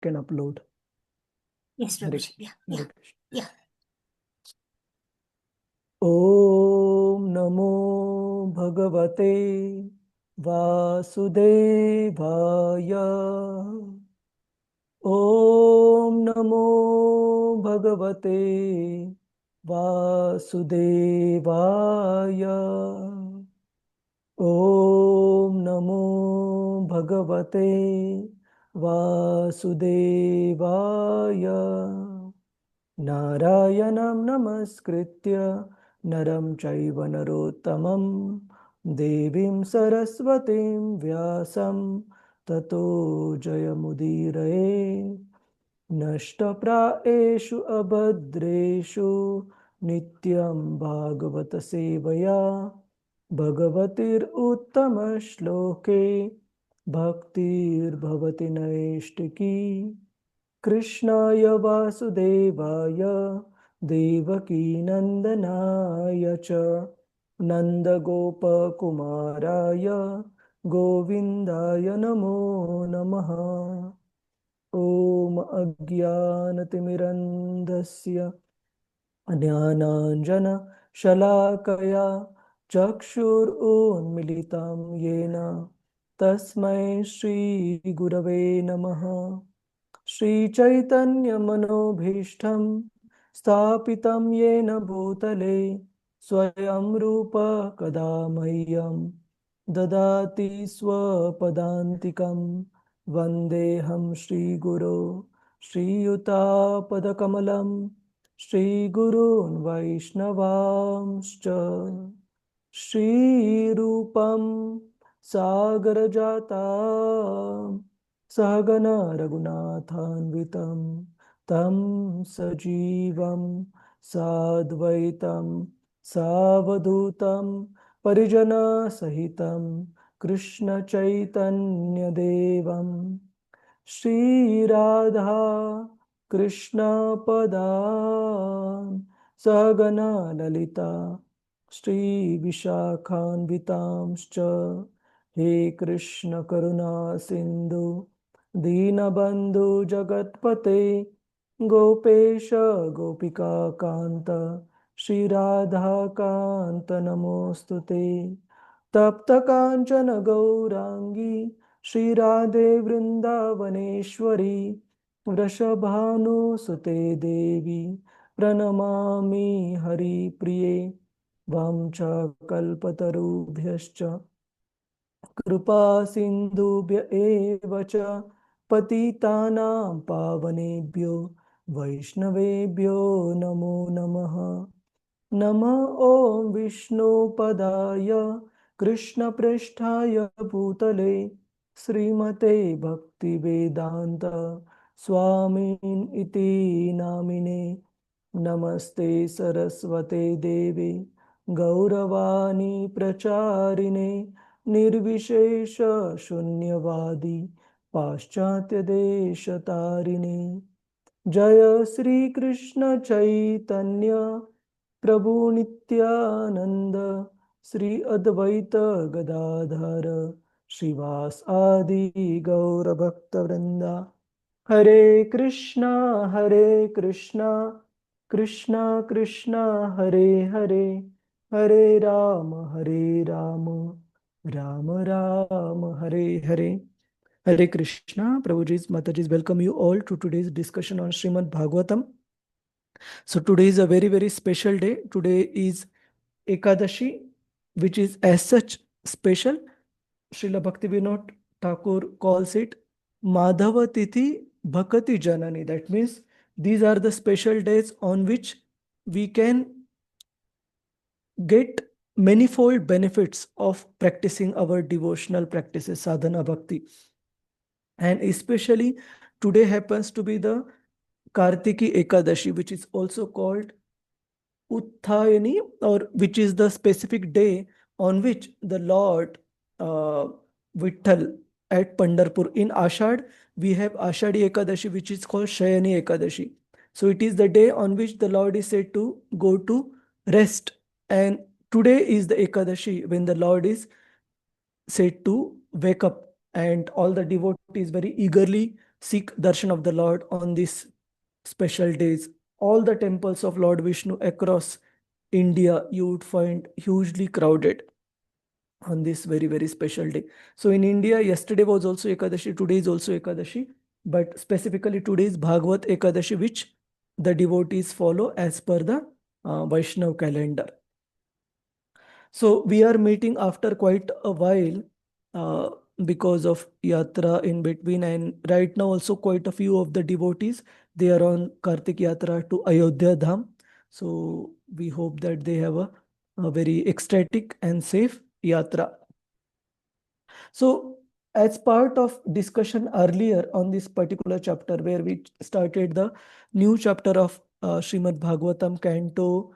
can upload. Yes, Prabhuji. Yeah. Om Namo Bhagavate Vasudevaya. Om Namo Bhagavate Vasudevaya. Om Namo Bhagavate Vasudevaya. Narayanam Namaskritya Naram Chaiva Narottamam Devim Saraswatim Vyasam Tato Jayamudiraye Nashtapraeshu Abhadreshu Nityam Bhagavata Sevaya Bhagavatir Uttama Shloke Bhaktir Bhavati Naishtiki Krishnaya Vasudevaya Devaki Nandanaya Cha Nanda Gopa Kumaraya Govindaya Namo Namaha. Om Ajnanatimirandasya Jnananjana Shalakaya Chakshur Unmilitam Yena Tasmai Shri Gurave Namaha. Shri Chaitanya Manobhishtam Stapitam Yena Bhutale Swayam Rupa Kadamayyam Dadati Swapadantikam Vandeham Shri Guru Shri Yuta Padakamalam Shri Gurun Vaishnavamscha Shri Rupam Sagarajata Sahagana Raghunathanvitam Tam Sajivam Sadvaitam Savadutam Parijana Sahitam Krishna Chaitanya Devam Shri Radha Krishna Padam Sahagana Lalita Shri Vishakhanvitamscha He Krishna Karuna Sindhu Deenabandhu Jagatpate Gopesha Gopika Kanta Shri Radha Kanta Namostute Tapta Kanchana Gaurangi Shri Radhe Vrindavaneshwari Vrashabhanu Sute Devi Pranamami Hari Priye Vamcha Kalpatarubhyascha Kripa Sindhubhya eva cha Patitanam Pavanebhyo Vaishnavebhyo Namo Namaha. Nama Om Vishnu Padaya Krishna Pristhaya Bhutale Srimate Bhakti Vedanta Swamin Iti Namine Namaste Saraswate Devi Gauravani Pracharine Nirvishesha Shunyavadi Paschatya Deshatarine Jaya Sri Krishna Chaitanya Prabhu Nityananda Sri Advaita Gadadhara Srivas Adi Gaura Bhakta Vrinda Hare Krishna Krishna Krishna Hare Hare Hare Rama Rama Rama Hare Hare. Hare Krishna. Prabhuji's Mataji's welcome you all to today's discussion on Srimad Bhagavatam. So today is a very, very special day. Today is Ekadashi, which is as such special. Srila Bhaktivinoda Thakur calls it Madhava Tithi Bhakati Janani. That means these are the special days on which we can get manifold benefits of practicing our devotional practices, sadhana bhakti. And especially today happens to be the Kartiki Ekadashi, which is also called Uthayani, or which is the specific day on which the Lord Vitthal at Pandharpur. In Ashad, we have Ashadi Ekadashi, which is called Shayani Ekadashi. So it is the day on which the Lord is said to go to rest. And today is the Ekadashi when the Lord is said to wake up. And all the devotees very eagerly seek darshan of the Lord on these special days. All the temples of Lord Vishnu across India, you would find hugely crowded on this very, very special day. So in India, yesterday was also Ekadashi, today is also Ekadashi, but specifically today is Bhagavat Ekadashi, which the devotees follow as per the Vaishnav calendar. So we are meeting after quite a while because of Yatra in between, and right now also quite a few of the devotees, they are on Kartik Yatra to Ayodhya Dham. So we hope that they have a very ecstatic and safe Yatra. So as part of discussion earlier on this particular chapter, where we started the new chapter of Srimad Bhagavatam, Canto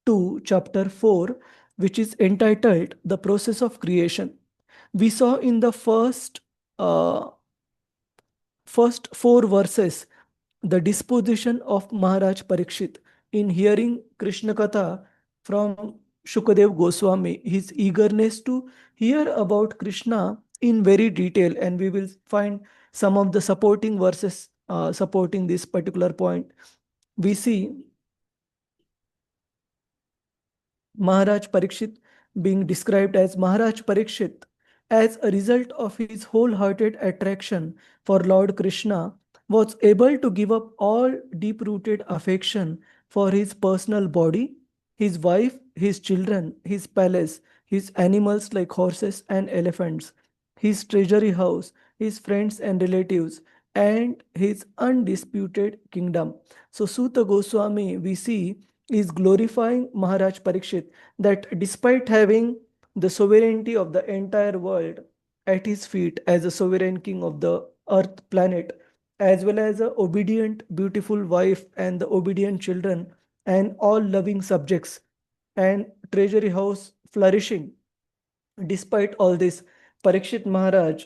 2, chapter 4, which is entitled The Process of Creation. We saw in the first four verses the disposition of Maharaj Parikshit in hearing Krishna Katha from Shukadev Goswami, his eagerness to hear about Krishna in very detail, and we will find some of the supporting verses supporting this particular point. We see Maharaj Parikshit being described as Maharaj Parikshit as a result of his wholehearted attraction for Lord Krishna was able to give up all deep-rooted affection for his personal body, his wife, his children, his palace, his animals like horses and elephants, his treasury house, his friends and relatives, and his undisputed kingdom. So Suta Goswami, we see, is glorifying Maharaj Parikshit, that despite having the sovereignty of the entire world at his feet as a sovereign king of the earth planet, as well as a obedient, beautiful wife and the obedient children and all loving subjects and treasury house flourishing, despite all this, Parikshit Maharaj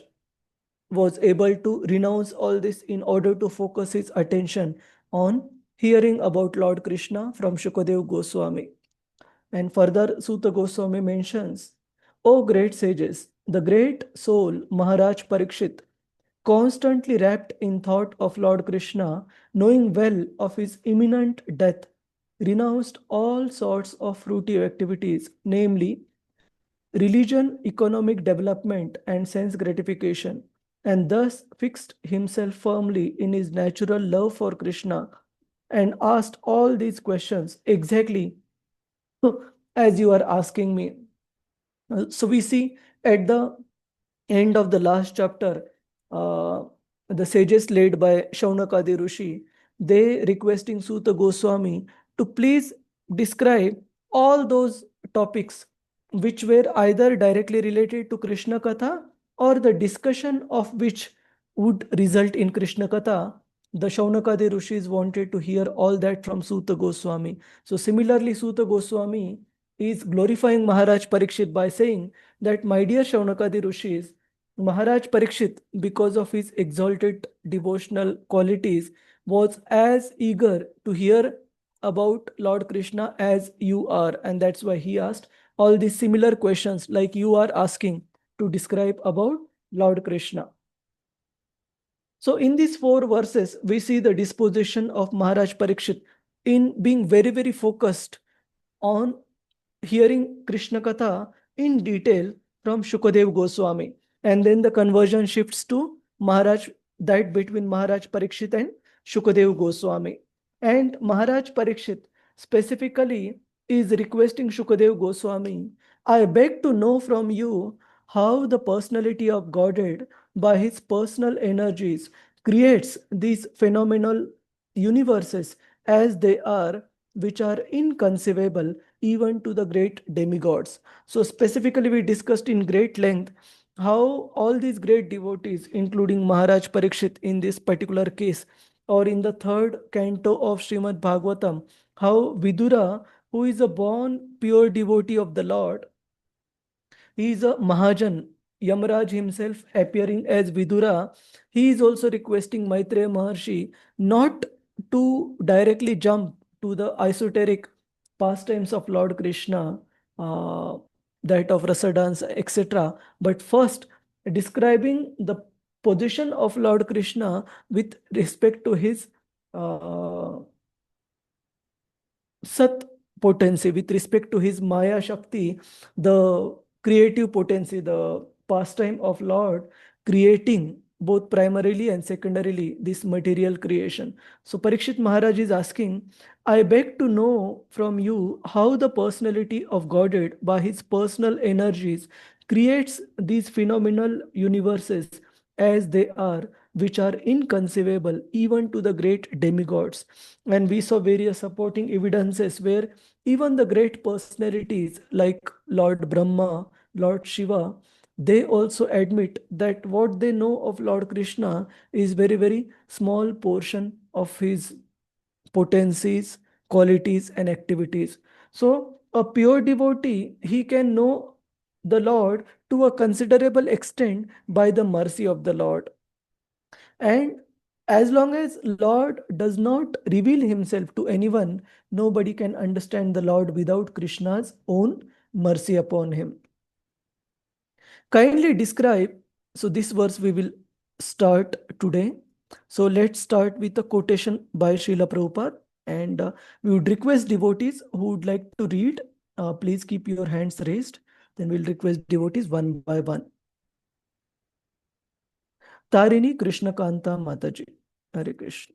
was able to renounce all this in order to focus his attention on hearing about Lord Krishna from Shukadev Goswami. And further, Suta Goswami mentions, O great sages, the great soul Maharaj Parikshit, constantly wrapped in thought of Lord Krishna, knowing well of his imminent death, renounced all sorts of fruitive activities, namely religion, economic development, and sense gratification, and thus fixed himself firmly in his natural love for Krishna and asked all these questions exactly as you are asking me. So we see at the end of the last chapter, uh, the sages led by Shaunakadi Rishi, they requesting Suta Goswami to please describe all those topics which were either directly related to Krishna Katha or the discussion of which would result in Krishna Katha. The Shaunakadi Rishis wanted to hear all that from Suta Goswami. So similarly, Suta Goswami is glorifying Maharaj Parikshit by saying that, my dear Shaunakadi Rishis, Maharaj Parikshit, because of his exalted devotional qualities, was as eager to hear about Lord Krishna as you are. And that's why he asked all these similar questions like you are asking to describe about Lord Krishna. So in these four verses, we see the disposition of Maharaj Parikshit in being very, very focused on hearing Krishna Katha in detail from Shukadev Goswami. And then the conversion shifts to Maharaj, that between Maharaj Parikshit and Shukadev Goswami. And Maharaj Parikshit specifically is requesting Shukadev Goswami, I beg to know from you how the personality of Godhead, by his personal energies, creates these phenomenal universes as they are, which are inconceivable even to the great demigods. So specifically, we discussed in great length how all these great devotees, including Maharaj Parikshit in this particular case, or in the third canto of Srimad Bhagavatam, how Vidura, who is a born pure devotee of the Lord, he is a Mahajan, Yamaraj himself appearing as Vidura. He is also requesting Maitreya Maharshi not to directly jump to the esoteric pastimes of Lord Krishna, uh, that of rasa dance, etc., but first describing the position of Lord Krishna with respect to his Sat potency, with respect to his Maya Shakti, the creative potency, the pastime of Lord creating both primarily and secondarily this material creation. So Parikshit Maharaj is asking, I beg to know from you how the personality of Godhead by his personal energies creates these phenomenal universes as they are, which are inconceivable even to the great demigods. And we saw various supporting evidences where even the great personalities like Lord Brahma, Lord Shiva, they also admit that what they know of Lord Krishna is very, very small portion of his potencies, qualities, and activities. So a pure devotee, he can know the Lord to a considerable extent by the mercy of the Lord. And as long as Lord does not reveal himself to anyone, nobody can understand the Lord without Krishna's own mercy upon him. Kindly describe, so this verse we will start today. So let's start with a quotation by Srila Prabhupada, and we would request devotees who would like to read, please keep your hands raised. Then we'll request devotees one by one. Tarini Krishna Kanta Mataji. Hare Krishna.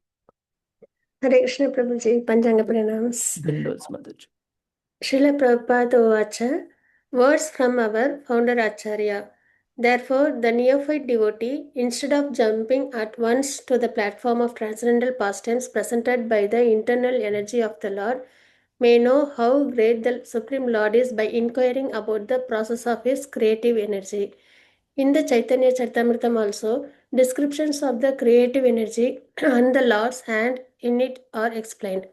Hare Krishna Prabhuji, Panchanga Pranams. Dandas Mataji. Srila Prabhupada Vacha, words from our founder Acharya. Therefore, the neophyte devotee, instead of jumping at once to the platform of transcendental pastimes presented by the internal energy of the Lord, may know how great the Supreme Lord is by inquiring about the process of his creative energy. In the Chaitanya Charitamrita also, descriptions of the creative energy and the Lord's hand in it are explained.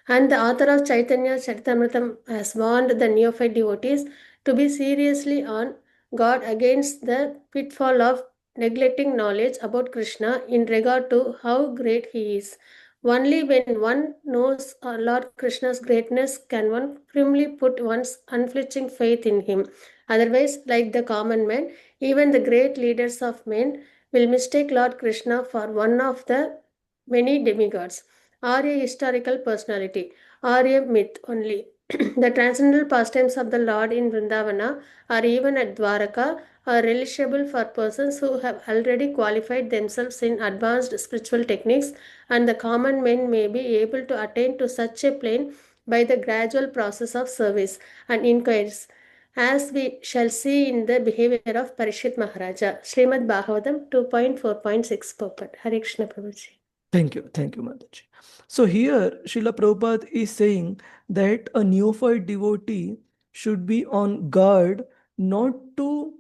And the author of Chaitanya Charitamrita has warned the neophyte devotees to be seriously on guard against the pitfall of neglecting knowledge about Krishna in regard to how great he is. Only when one knows Lord Krishna's greatness can one firmly put one's unflinching faith in him. Otherwise, like the common man, even the great leaders of men will mistake Lord Krishna for one of the many demigods, or a historical personality, or a myth only. The transcendental pastimes of the Lord in Vrindavana or even at Dwaraka are relishable for persons who have already qualified themselves in advanced spiritual techniques, and the common men may be able to attain to such a plane by the gradual process of service and inquiries, as we shall see in the behavior of Parishit Maharaja. Srimad Bhagavatam 2.4.6 purport. Hare Krishna Prabhuji. Thank you, Mataji. So here, Srila Prabhupada is saying that a neophyte devotee should be on guard not to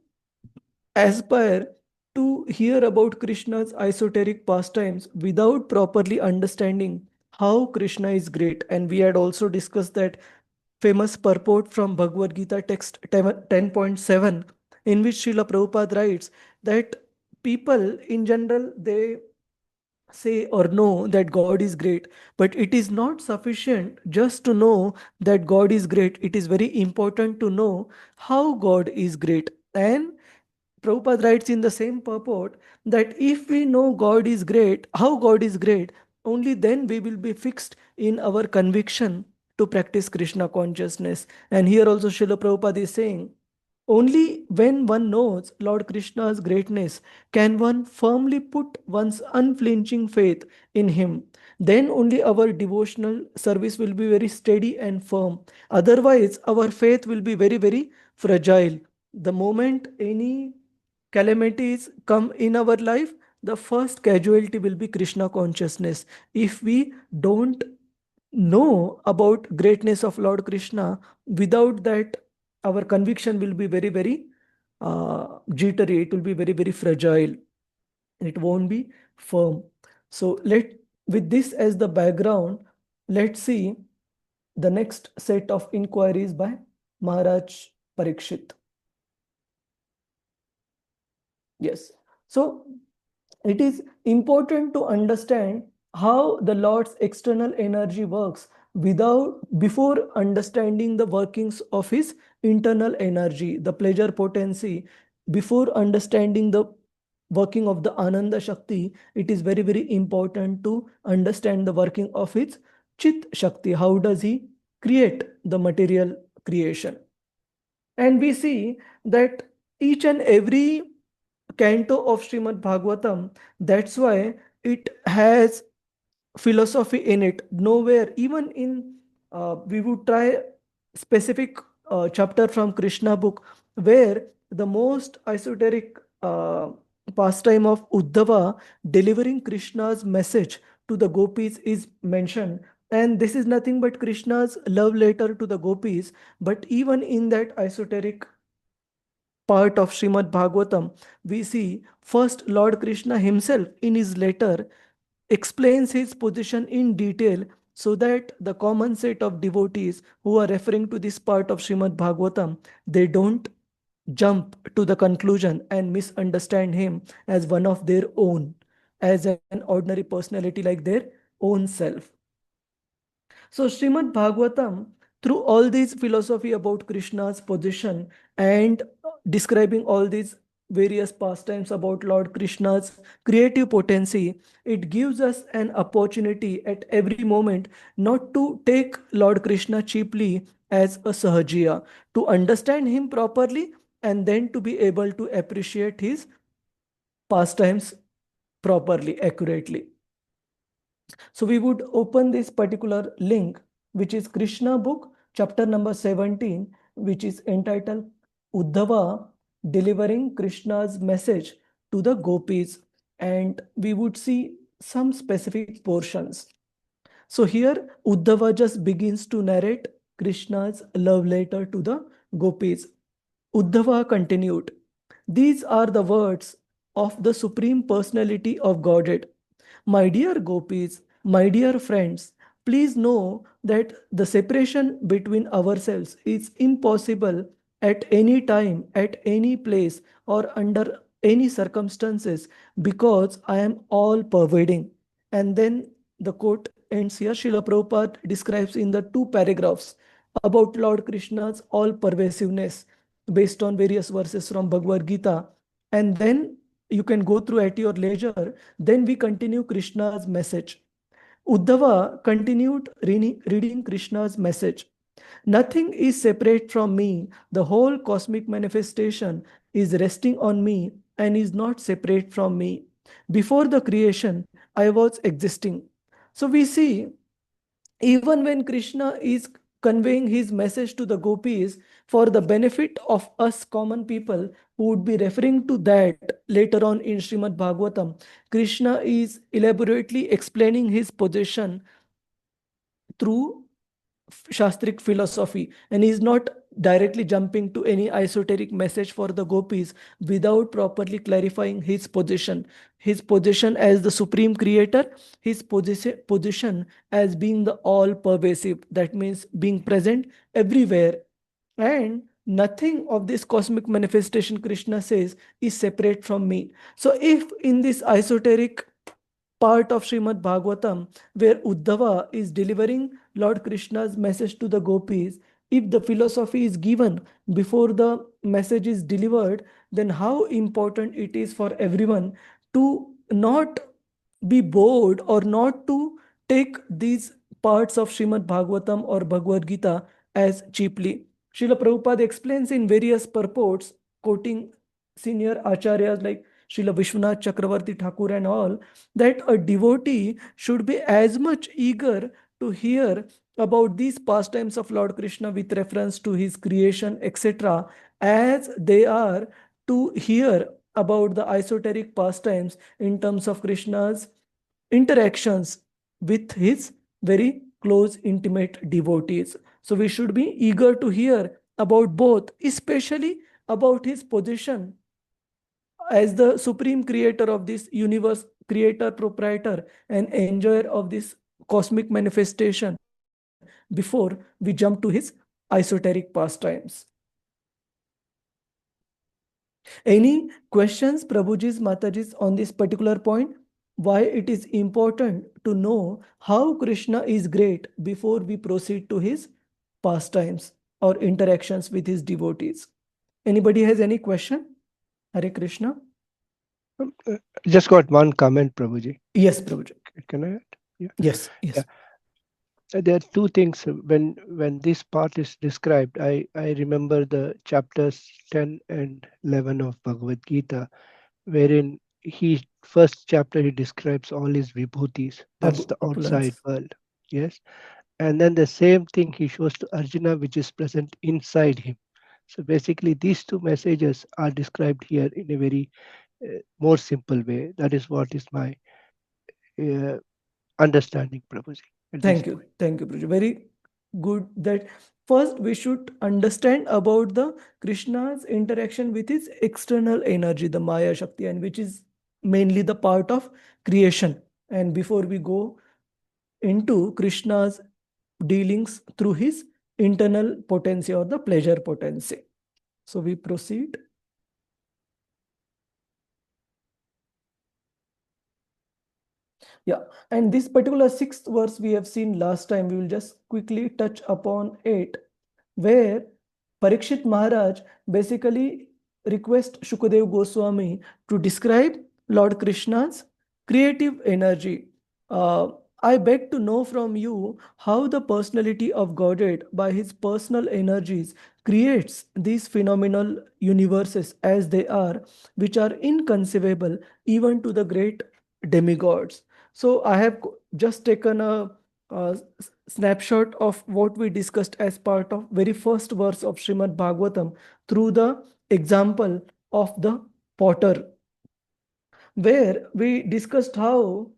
aspire to hear about Krishna's esoteric pastimes without properly understanding how Krishna is great. And we had also discussed that famous purport from Bhagavad Gita text 10.7, in which Srila Prabhupada writes that people in general, they say or know that God is great, but it is not sufficient just to know that God is great. It is very important to know how God is great. And Prabhupada writes in the same purport that if we know God is great, how God is great, only then we will be fixed in our conviction to practice Krishna consciousness. And here also Srila Prabhupada is saying, only when one knows Lord Krishna's greatness can one firmly put one's unflinching faith in him. Then only our devotional service will be very steady and firm. Otherwise, our faith will be very, very fragile. The moment any calamities come in our life, the first casualty will be Krishna consciousness. If we don't know about greatness of Lord Krishna, without that, our conviction will be very, very jittery. It will be very, very fragile. It won't be firm. So with this as the background, let's see the next set of inquiries by Maharaj Parikshit. Yes. So it is important to understand how the Lord's external energy works before understanding the workings of his internal energy, the pleasure potency, before understanding the working of the Ananda Shakti, it is very, very important to understand the working of its Chit Shakti. How does he create the material creation? And we see that each and every canto of Srimad Bhagavatam, that's why it has philosophy in it. Nowhere, even in we would try specific chapter from Krishna book, where the most esoteric pastime of Uddhava delivering Krishna's message to the gopis is mentioned. And this is nothing but Krishna's love letter to the gopis. But even in that esoteric part of Srimad Bhagavatam, we see first Lord Krishna himself in his letter explains his position in detail so that the common set of devotees who are referring to this part of Srimad Bhagavatam, they don't jump to the conclusion and misunderstand him as one of their own, as an ordinary personality like their own self. So Srimad Bhagavatam, through all these philosophy about Krishna's position and describing all these various pastimes about Lord Krishna's creative potency, it gives us an opportunity at every moment not to take Lord Krishna cheaply as a sahajiya, to understand him properly and then to be able to appreciate his pastimes properly, accurately. So we would open this particular link, which is Krishna book, chapter number 17, which is entitled Uddhava delivering Krishna's message to the gopis. And we would see some specific portions. So here Uddhava just begins to narrate Krishna's love letter to the gopis. Uddhava continued, "These are the words of the Supreme Personality of Godhead. My dear gopis, my dear friends, please know that the separation between ourselves is impossible at any time, at any place, or under any circumstances because I am all pervading." And then the quote ends here. Srila Prabhupada describes in the two paragraphs about Lord Krishna's all pervasiveness based on various verses from Bhagavad Gita. And then you can go through at your leisure. Then we continue Krishna's message. Uddhava continued reading Krishna's message. "Nothing is separate from me. The whole cosmic manifestation is resting on me and is not separate from me. Before the creation, I was existing." So we see, even when Krishna is conveying his message to the gopis for the benefit of us common people who would be referring to that later on in Srimad Bhagavatam, Krishna is elaborately explaining his position through Shastric philosophy, and he is not directly jumping to any esoteric message for the gopis without properly clarifying his position as the supreme creator, his position as being the all pervasive, that means being present everywhere. And nothing of this cosmic manifestation, Krishna says, is separate from me. So if in this esoteric part of Srimad Bhagavatam, where Uddhava is delivering Lord Krishna's message to the gopis, if the philosophy is given before the message is delivered, then how important it is for everyone to not be bored or not to take these parts of Srimad Bhagavatam or Bhagavad Gita as cheaply. Srila Prabhupada explains in various purports, quoting senior acharyas like Srila Vishwanath Chakravarti Thakur and all, that a devotee should be as much eager to hear about these pastimes of Lord Krishna with reference to his creation, etc., as they are to hear about the esoteric pastimes in terms of Krishna's interactions with his very close, intimate devotees. So we should be eager to hear about both, especially about his position as the supreme creator of this universe, creator, proprietor, and enjoyer of this cosmic manifestation before we jump to his esoteric pastimes. Any questions, Prabhuji's, Mataji's, on this particular point? Why it is important to know how Krishna is great before we proceed to his pastimes or interactions with his devotees? Anybody has any question? Hare Krishna. Just got one comment, Prabhuji. Yes, Prabhuji. Can I add? Yeah. Yes, Yeah. yes. There are two things when this part is described. I remember the chapters 10 and 11 of Bhagavad Gita, wherein he first chapter he describes all his vibhutis. That's the outside Opulence. world. Yes. And then the same thing he shows to Arjuna, which is present inside him. So basically, these two messages are described here in a very more simple way. That is what is my uh, understanding, Prabhuji, at this point. Thank you, Prabhuji. Very good that first we should understand about the Krishna's interaction with his external energy, the Maya Shakti, and which is mainly the part of creation. And before we go into Krishna's dealings through his internal potency or the pleasure potency. So we proceed. Yeah, and this particular sixth verse we have seen last time, we will just quickly touch upon it, where Parikshit Maharaj basically requests Shukadev Goswami to describe Lord Krishna's creative energy. Uh, I beg to know from you how the personality of Godhead, by his personal energies, creates these phenomenal universes as they are, which are inconceivable even to the great demigods. So I have just taken a snapshot of what we discussed as part of very first verse of Srimad Bhagavatam through the example of the potter, where we discussed how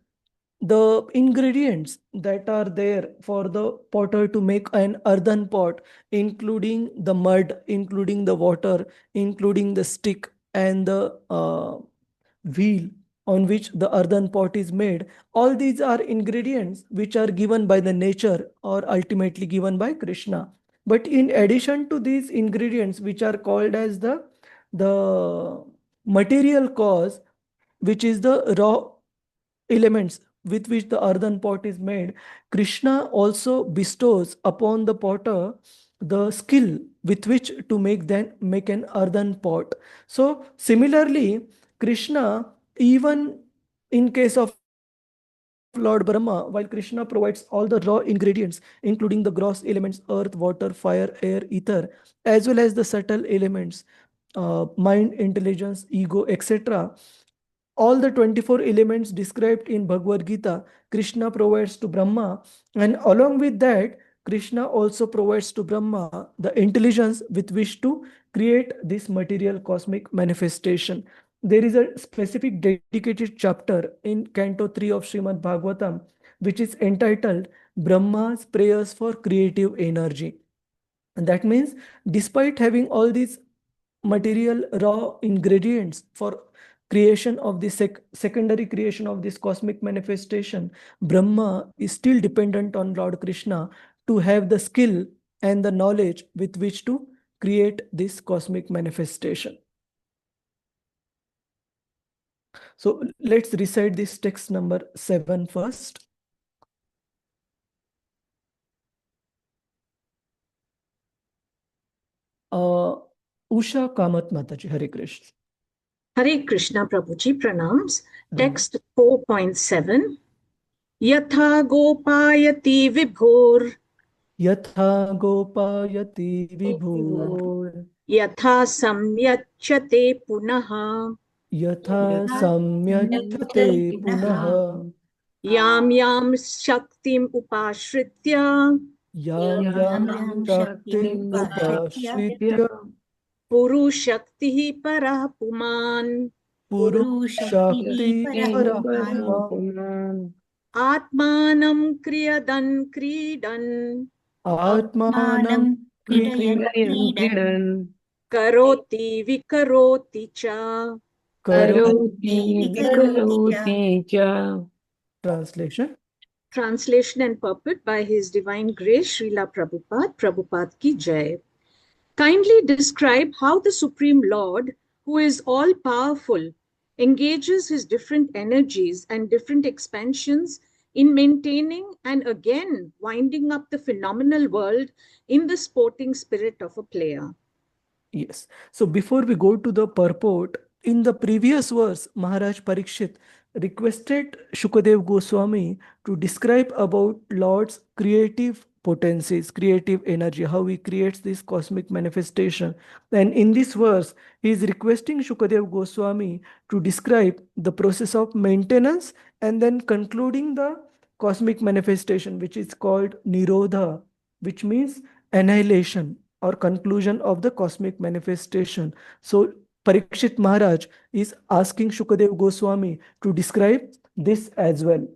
the ingredients that are there for the potter to make an earthen pot, including the mud, including the water, including the stick and the wheel on which the earthen pot is made, all these are ingredients which are given by the nature or ultimately given by Krishna. But in addition to these ingredients, which are called as the material cause, which is the raw elements with which the earthen pot is made, Krishna also bestows upon the potter the skill with which to make an earthen pot. So similarly, Krishna, even in case of Lord Brahma, while Krishna provides all the raw ingredients, including the gross elements, earth, water, fire, air, ether, as well as the subtle elements, mind, intelligence, ego, etc. All the 24 elements described in Bhagavad Gita, Krishna provides to Brahma, and along with that, Krishna also provides to Brahma the intelligence with which to create this material cosmic manifestation. There is a specific dedicated chapter in Canto 3 of Srimad Bhagavatam, which is entitled Brahma's Prayers for Creative Energy. And that means, despite having all these material raw ingredients for creation of the secondary creation of this cosmic manifestation, Brahma is still dependent on Lord Krishna to have the skill and the knowledge with which to create this cosmic manifestation. So let's recite this text number 7 first. Usha Kamat Mataji, Hare Krishna. Hare Krishna Prabhuji pranams. Text 4.7. Yatha gopayati vibhor. Yatha Gopayati Vibhur. Yatha samyachate punaha. Yatha Samyachate Punaha. Yam yam shaktim upashritya. Yam Yam Shaktim Upashritya. Puru shakti parah puman. Puru Shakti Parapuman. Atmanam kriyadan kridan. Atmanam Kriyan. Karoti vikaroti cha. Translation. Translation and purport by His Divine Grace Srila Prabhupada, Prabhupada ki Jai. Kindly describe how the Supreme Lord, who is all-powerful, engages his different energies and different expansions in maintaining and again winding up the phenomenal world in the sporting spirit of a player. Yes. So before we go to the purport, in the previous verse, Maharaj Parikshit requested Shukadev Goswami to describe about Lord's creative potencies, creative energy, how he creates this cosmic manifestation. And in this verse, he is requesting Shukadev Goswami to describe the process of maintenance and then concluding the cosmic manifestation, which is called Nirodha, which means annihilation or conclusion of the cosmic manifestation. So Parikshit Maharaj is asking Shukadev Goswami to describe this as well.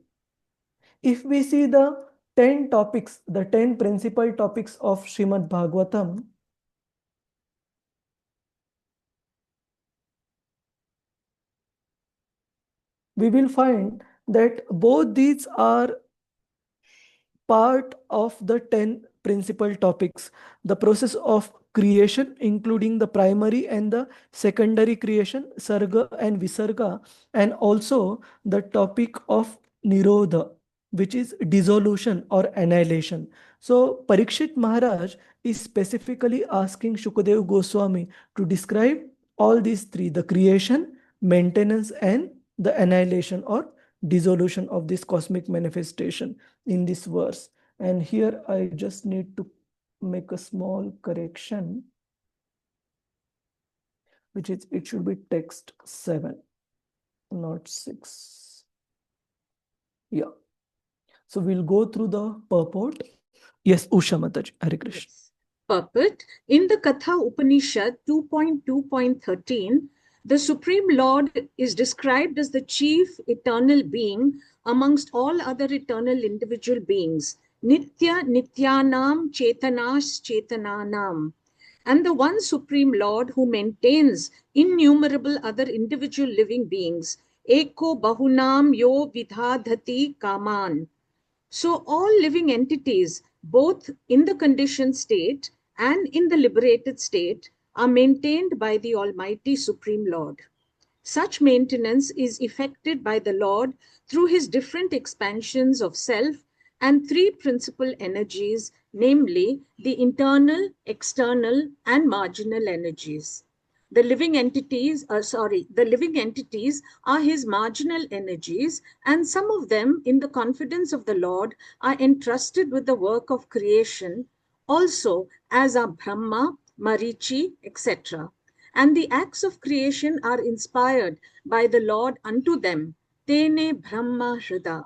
If we see the 10 topics, the 10 principal topics of Srimad Bhagavatam, we will find that both these are part of the 10 principal topics. The process of creation, including the primary and the secondary creation, Sarga and Visarga, and also the topic of Nirodha, which is dissolution or annihilation. So Parikshit Maharaj is specifically asking Shukadev Goswami to describe all these three, the creation, maintenance, and the annihilation or dissolution of this cosmic manifestation in this verse. And here I just need to make a small correction, which is it should be text 7, not 6. Yeah. So we'll go through the purport. Yes, Usha Mataji, Hare Krishna. Yes. Purport. In the Katha Upanishad 2.2.13, the Supreme Lord is described as the chief eternal being amongst all other eternal individual beings. Nitya Nityanam Chetanas Chetananam. And the one Supreme Lord who maintains innumerable other individual living beings. Eko Bahunam Yo Vidhadhati Kaman. So all living entities, both in the conditioned state and in the liberated state, are maintained by the Almighty Supreme Lord. Such maintenance is effected by the Lord through his different expansions of self and three principal energies, namely the internal, external, and marginal energies. The living entities are his marginal energies, and some of them, in the confidence of the Lord, are entrusted with the work of creation, also as are Brahma, Marichi, etc. And the acts of creation are inspired by the Lord unto them. Tene Brahma Hrida.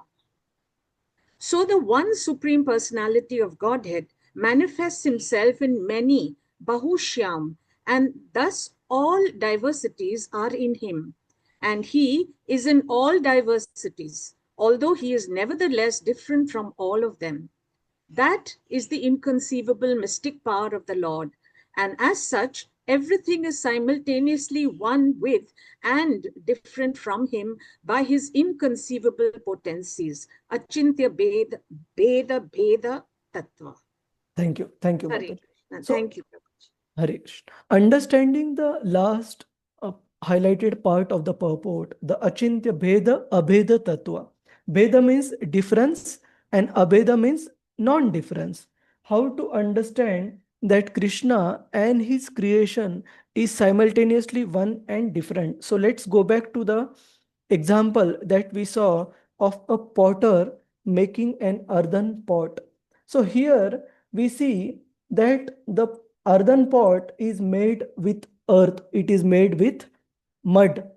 So the one Supreme Personality of Godhead manifests himself in many, Bahushyam, and thus all diversities are in him. And he is in all diversities, although he is nevertheless different from all of them. That is the inconceivable mystic power of the Lord. And as such, everything is simultaneously one with and different from him by his inconceivable potencies. Achintya Bheda Tattva. Thank you. Thank you, Hare Mataji. Krishna. So, Thank you, Prabhuji. Hare Krishna. Understanding the last highlighted part of the purport, the Achintya Bheda Abheda Tattva. Bheda means difference and Abheda means non-difference. How to understand that Krishna and his creation is simultaneously one and different. So let's go back to the example that we saw of a potter making an earthen pot. So here we see that the earthen pot is made with earth, it is made with mud.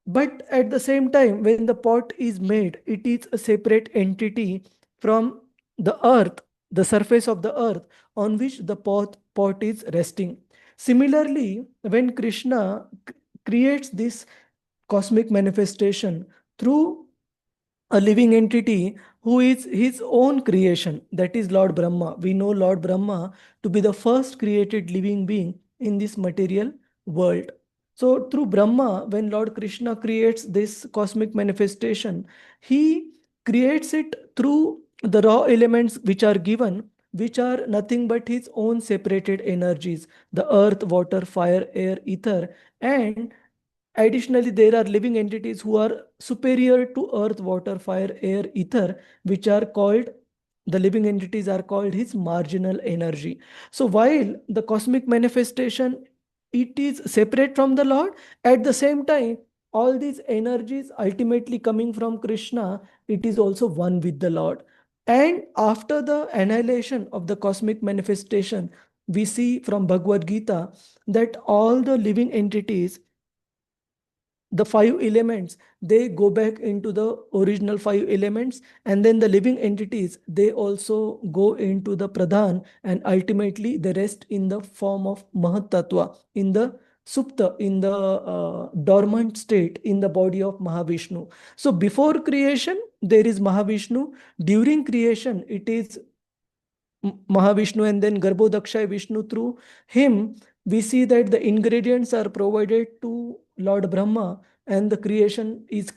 But at the same time, when the pot is made, it is a separate entity from the earth, the surface of the earth on which the pot is resting. Similarly, when Krishna creates this cosmic manifestation through a living entity who is his own creation, that is Lord Brahma. We know Lord Brahma to be the first created living being in this material world. So through Brahma, when Lord Krishna creates this cosmic manifestation, he creates it through the raw elements which are given, which are nothing but his own separated energies, the earth, water, fire, air, ether. And additionally, there are living entities who are superior to earth, water, fire, air, ether, which are called, the living entities are called his marginal energy. So while the cosmic manifestation it is separate from the Lord. At the same time, all these energies ultimately coming from Krishna, it is also one with the Lord. And after the annihilation of the cosmic manifestation, we see from Bhagavad Gita that all the living entities, the five elements, they go back into the original five elements, and then the living entities, they also go into the pradhan, and ultimately they rest in the form of mahat tattva, in the supta, in the dormant state, in the body of Mahavishnu. So before creation there is Mahavishnu, during creation it is Mahavishnu, and then Garbhodakshay Vishnu. Through him, we see that the ingredients are provided to Lord Brahma, and the creation is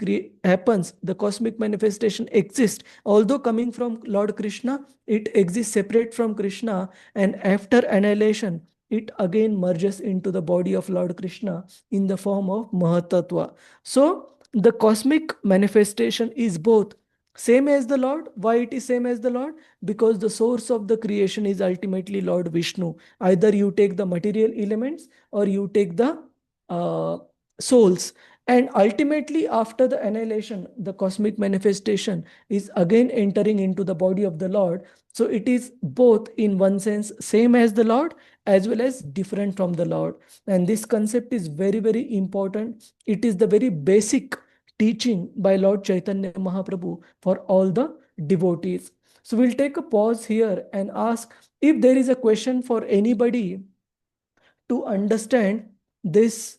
happens. The cosmic manifestation exists. Although coming from Lord Krishna, it exists separate from Krishna, and after annihilation, it again merges into the body of Lord Krishna in the form of Mahatattva. So the cosmic manifestation is both same as the Lord. Why it is same as the Lord? Because the source of the creation is ultimately Lord Vishnu. Either you take the material elements or you take the uh, souls. And ultimately, after the annihilation, the cosmic manifestation is again entering into the body of the Lord. So it is both, in one sense, same as the Lord as well as different from the Lord. And this concept is very, very important. It is the very basic teaching by Lord Chaitanya Mahaprabhu for all the devotees. So we'll take a pause here and ask if there is a question for anybody to understand this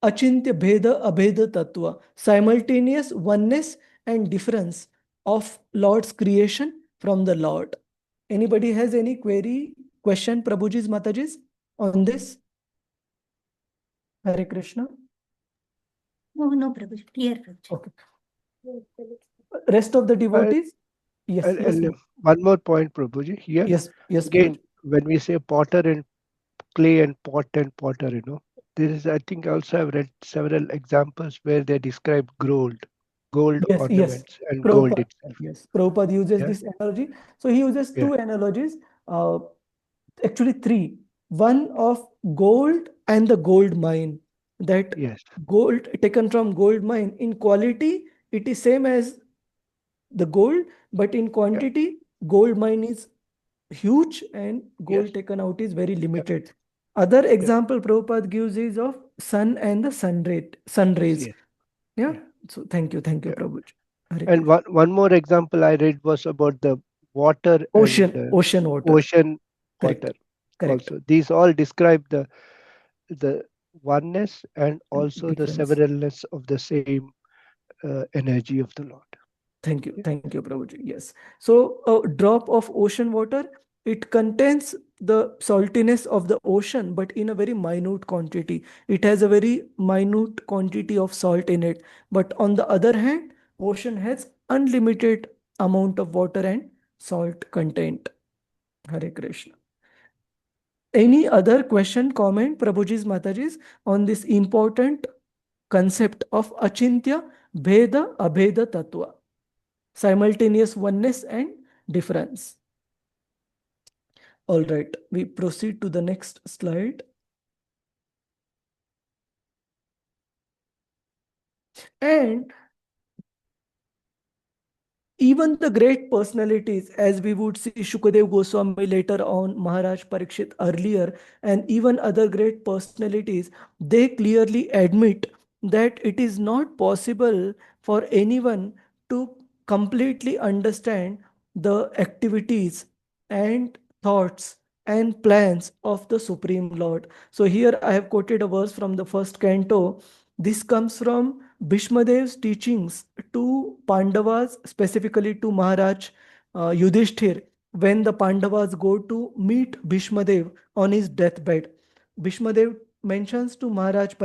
Achintya Bheda Abheda Tattva, simultaneous oneness and difference of Lord's creation from the Lord. Anybody has any query, question, Prabhuji's, Mataji's on this? Hare Krishna. No, Prabhuji. Clear, Prabhuji. Okay. Rest of the devotees? Yes. And one more point, Prabhuji, here. Yes. Again, Prabhuji. when we say potter and clay and potter, there is, I think, also I've read several examples where they describe gold Yes. ornaments and gold Prabhupada. itself. Yes. Prabhupada uses Yeah. this analogy. So he uses Yeah. two analogies, actually three. One of gold and the gold mine. That Yes. gold taken from gold mine, in quality, it is same as the gold, but in quantity, gold mine is huge and gold Yes. taken out is very Yeah. limited. Other example Prabhupada gives is of sun and the sun rays. Yes. Yeah. Yeah. So thank you, Yeah. Prabhuji. Hare And Krishna. one more example I read was about the water and Ocean water. ocean Correct. water Correct. also. These all describe the oneness and And also the difference. severalness of the same energy of the Lord. Thank you. Yeah. Thank you, Prabhuji. Yes. So a drop of ocean water, it contains the saltiness of the ocean, but in a very minute quantity. It has a very minute quantity of salt in it. But on the other hand, ocean has unlimited amount of water and salt content. Hare Krishna. Any other question, comment, Prabhuji's, Mataji's, on this important concept of Achintya Bheda Abheda Tattva? Simultaneous oneness and difference. All right, we proceed to the next slide. And even the great personalities, as we would see Shukadev Goswami later on, Maharaj Parikshit earlier, and even other great personalities, they clearly admit that it is not possible for anyone to completely understand the activities and thoughts and plans of the Supreme Lord. So here I have quoted a verse from the first canto. This comes from Bhishmadev's teachings to Pandavas, specifically to Maharaj Yudhishthir, when the Pandavas go to meet Bhishmadev on his deathbed. Bhishmadev mentions to Maharaj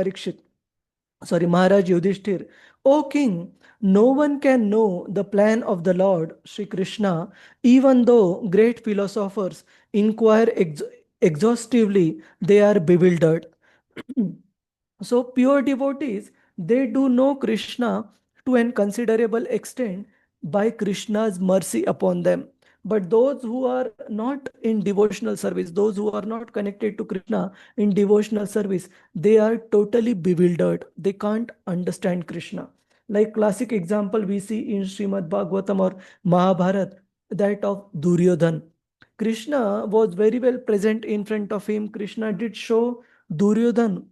Yudhishthir, O king, no one can know the plan of the Lord, Sri Krishna, even though great philosophers inquire exhaustively, they are bewildered. So pure devotees, they do know Krishna to an considerable extent by Krishna's mercy upon them. But those who are not in devotional service, those who are not connected to Krishna in devotional service, they are totally bewildered. They can't understand Krishna. Like classic example we see in Srimad Bhagavatam or Mahabharat, that of Duryodhan. Krishna was very well present in front of him. Krishna did show Duryodhan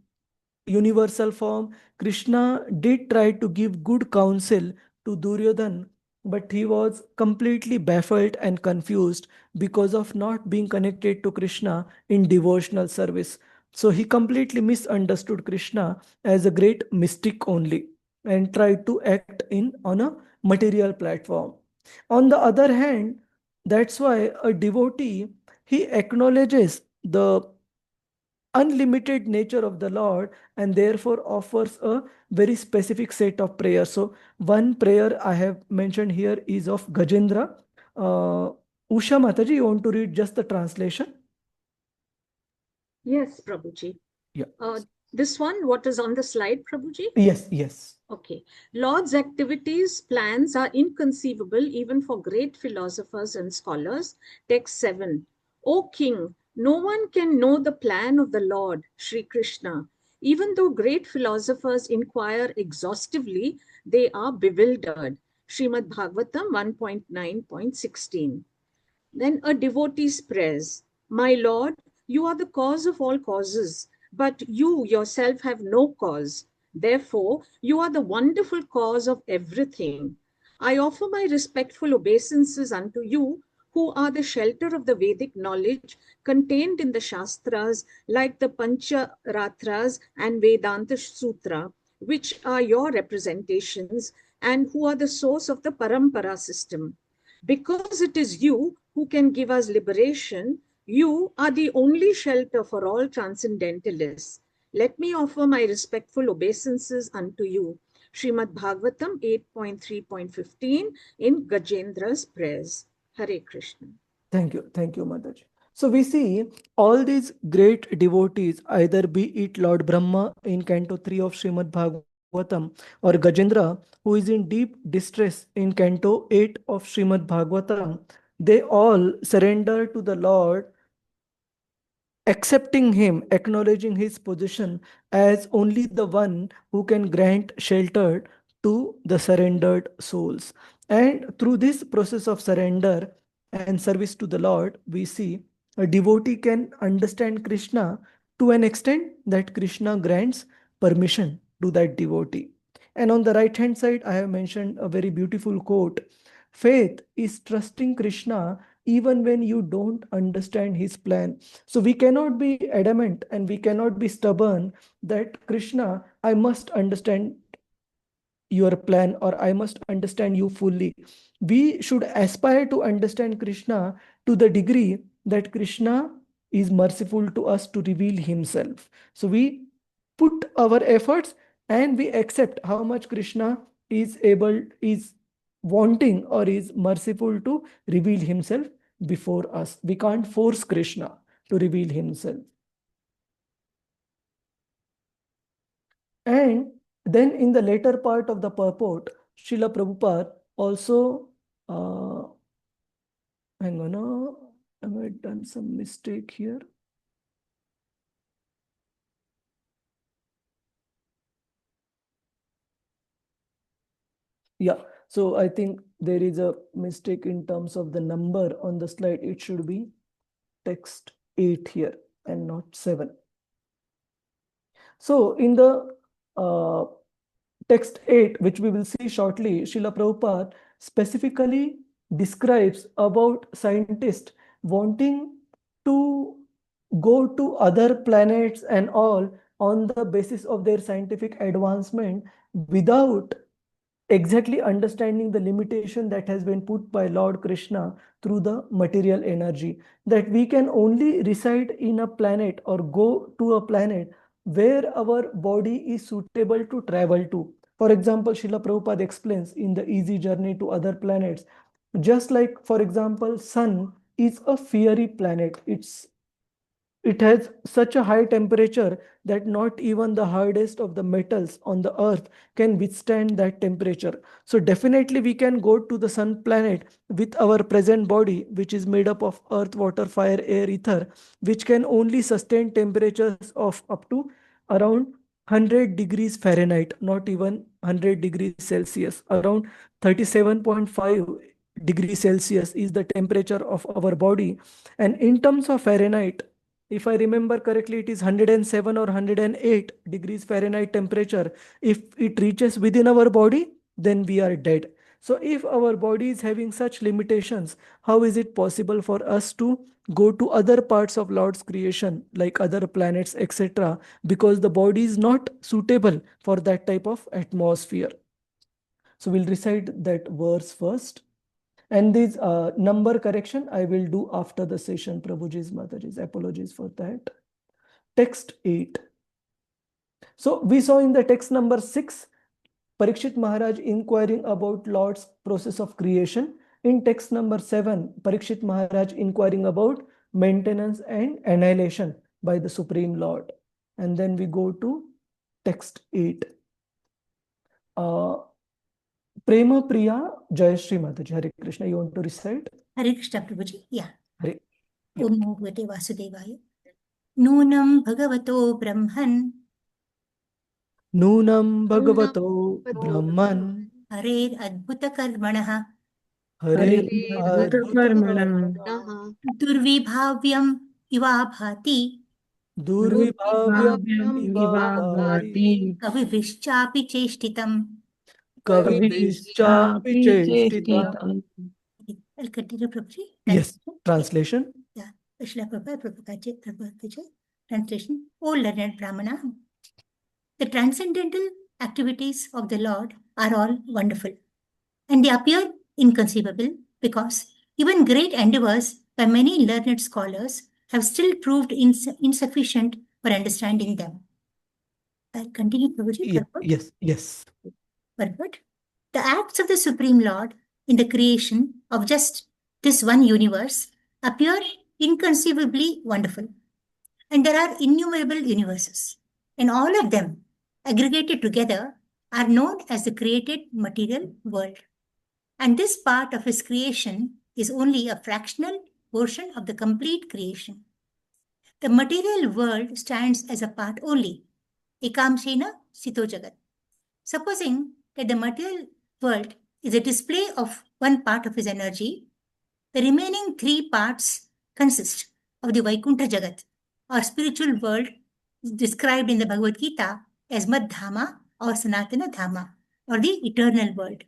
universal form. Krishna did try to give good counsel to Duryodhan, but he was completely baffled and confused because of not being connected to Krishna in devotional service. So he completely misunderstood Krishna as a great mystic only and tried to act in on a material platform. On the other hand, that's why a devotee, he acknowledges the unlimited nature of the Lord and therefore offers a very specific set of prayers. So one prayer I have mentioned here is of Gajendra. Usha Mataji, you want to read just the translation? Yes, Prabhuji. Yeah. This one, what is on the slide, Prabhuji? Yes, yes. Okay. Lord's activities, plans are inconceivable even for great philosophers and scholars. Text 7. O King, no one can know the plan of the Lord, Sri Krishna. Even though great philosophers inquire exhaustively, they are bewildered. Srimad Bhagavatam 1.9.16. Then a devotee's prayers. My Lord, you are the cause of all causes, but you yourself have no cause. Therefore, you are the wonderful cause of everything. I offer my respectful obeisances unto you, who are the shelter of the Vedic knowledge contained in the Shastras like the Pancharatras and Vedanta Sutra, which are your representations and who are the source of the Parampara system. Because it is you who can give us liberation, you are the only shelter for all transcendentalists. Let me offer my respectful obeisances unto you. Srimad Bhagavatam 8.3.15 in Gajendra's prayers. Hare Krishna. Thank you. Thank you, Mataji. So we see all these great devotees, either be it Lord Brahma in Canto 3 of Srimad Bhagavatam or Gajendra, who is in deep distress in Canto 8 of Srimad Bhagavatam, they all surrender to the Lord, accepting him, acknowledging his position as only the one who can grant shelter to the surrendered souls. And through this process of surrender and service to the Lord, we see a devotee can understand Krishna to an extent that Krishna grants permission to that devotee. And on the right hand side, I have mentioned a very beautiful quote. Faith is trusting Krishna even when you don't understand his plan. So we cannot be adamant and we cannot be stubborn that Krishna, I must understand your plan or I must understand you fully. We should aspire to understand Krishna to the degree that Krishna is merciful to us to reveal himself. So we put our efforts and we accept how much Krishna is wanting or is merciful to reveal himself before us. We can't force Krishna to reveal himself. And then in the later part of the purport, Srila Prabhupada also, hang on, have I done some mistake here? Yeah, so I think there is a mistake in terms of the number on the slide. It should be text 8 here and not 7. So in the text 8, which we will see shortly, Srila Prabhupada specifically describes about scientists wanting to go to other planets and all on the basis of their scientific advancement without exactly understanding the limitation that has been put by Lord Krishna through the material energy, that we can only reside in a planet or go to a planet where our body is suitable to travel to. For example, Srila Prabhupada explains in the easy journey to other planets, just like, for example, sun is a fiery planet. It's it has such a high temperature that not even the hardest of the metals on the earth can withstand that temperature. So definitely we can go to the sun planet with our present body, which is made up of earth, water, fire, air, ether, which can only sustain temperatures of up to around 100 degrees Fahrenheit, not even 100 degrees Celsius. Around 37.5 degrees Celsius is the temperature of our body. And in terms of Fahrenheit, if I remember correctly, it is 107 or 108 degrees Fahrenheit temperature. If it reaches within our body, then we are dead. So if our body is having such limitations, how is it possible for us to go to other parts of Lord's creation, like other planets, etc., because the body is not suitable for that type of atmosphere. So we'll recite that verse first. And this number correction I will do after the session. Prabhuji's, Mataji's, apologies for that. Text 8. So we saw in the text number 6, Parikshit Maharaj inquiring about Lord's process of creation. In text number 7, Parikshit Maharaj inquiring about maintenance and annihilation by the Supreme Lord. And then we go to text 8. Prema Priya Jayashri Mataji. Hare Krishna. You want to recite? Hare Krishna, Prabhuji. Yeah. Hare. Om Namo Bhagavate Vasudevaya. Nunam Bhagavato Brahman. Nunam Bhagavato Brahman. Harer Adbhuta Karmanaha. Hare Adbhuta Adbhuta Karmana. Durvibhavyam Iva Bhati. Durvibhavyam Bhavyam Iva Bhati. Ivavati. Kavivischapi Cheshtitam. Kavivischapi Cheshtitam. I'll continue, Prabhuji. Yes, translation. Yeah. Srila Prabhupada, translation. O learned Brahmana, the transcendental activities of the Lord are all wonderful, and they appear inconceivable because even great endeavors by many learned scholars have still proved insufficient for understanding them. I'll continue, Prabhuji. Yeah, yes. Purport. The acts of the Supreme Lord in the creation of just this one universe appear inconceivably wonderful. And there are innumerable universes, and all of them aggregated together are known as the created material world. And this part of his creation is only a fractional portion of the complete creation. The material world stands as a part only. Ekamshena Sito Jagat. Supposing that the material world is a display of one part of his energy, the remaining three parts consist of the Vaikuntha Jagat, or spiritual world described in the Bhagavadgita as Madhama or Sanatana Dhama, or the eternal world.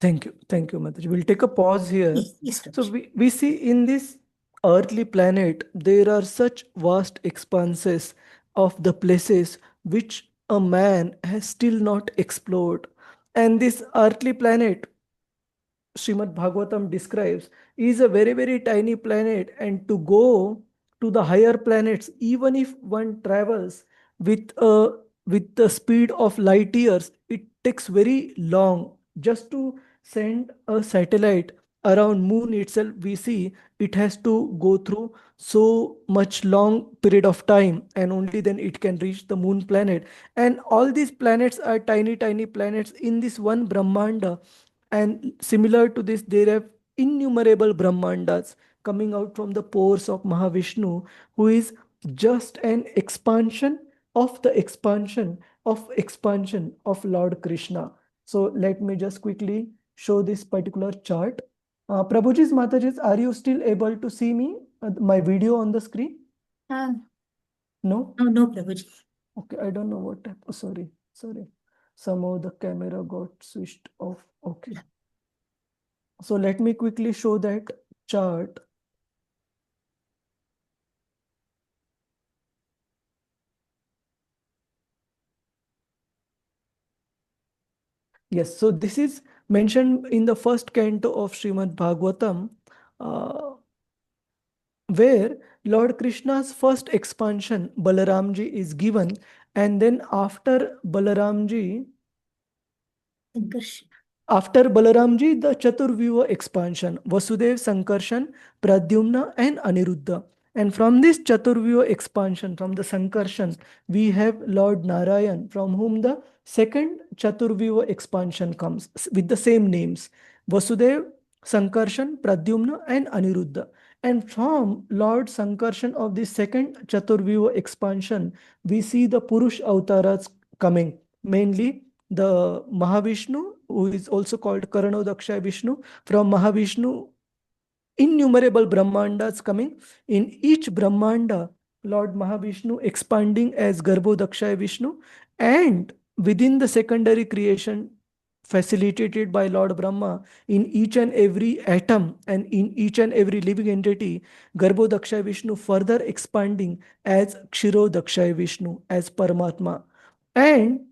Thank you, Mataji. We'll take a pause here. Yes, So we see in this earthly planet, there are such vast expanses of the places which a man has still not explored. And this earthly planet, Srimad Bhagavatam describes, is a very, very tiny planet. And to go to the higher planets, even if one travels with the speed of light years, it takes very long. Just to send a satellite around moon itself, we see it has to go through so much long period of time, and only then it can reach the moon planet. And all these planets are tiny, tiny planets in this one Brahmanda. And similar to this, there are innumerable Brahmandas coming out from the pores of Mahavishnu, who is just an expansion of the expansion of Lord Krishna. So let me just quickly show this particular chart. Prabhuji's, Mataji's, are you still able to see me, my video on the screen? No? No, Prabhuji. Okay, I don't know what type. Oh, sorry. Somehow the camera got switched off. Okay. So let me quickly show that chart. Yes, so this is mentioned in the first canto of Srimad Bhagavatam, where Lord Krishna's first expansion, Balaramji, is given, and then after Balaramji, the Chaturvyuha expansion, Vasudev, Sankarshan, Pradyumna, and Aniruddha. And from this Chaturvyuha expansion, from the Sankarshan, we have Lord Narayan, from whom the second Chaturvyuha expansion comes with the same names: Vasudev, Sankarshan, Pradyumna, and Aniruddha. And from Lord Sankarshan of the second Chaturvyuha expansion, we see the Purush avatars coming, mainly the Mahavishnu, who is also called Karanodaksha Vishnu. From Mahavishnu, innumerable Brahmandas coming. In each Brahmanda, Lord Mahavishnu expanding as Garbhodaksha Vishnu, and within the secondary creation facilitated by Lord Brahma, in each and every atom and in each and every living entity, Garbhodaksha Vishnu further expanding as Kshirodaksha Vishnu, as Paramatma. And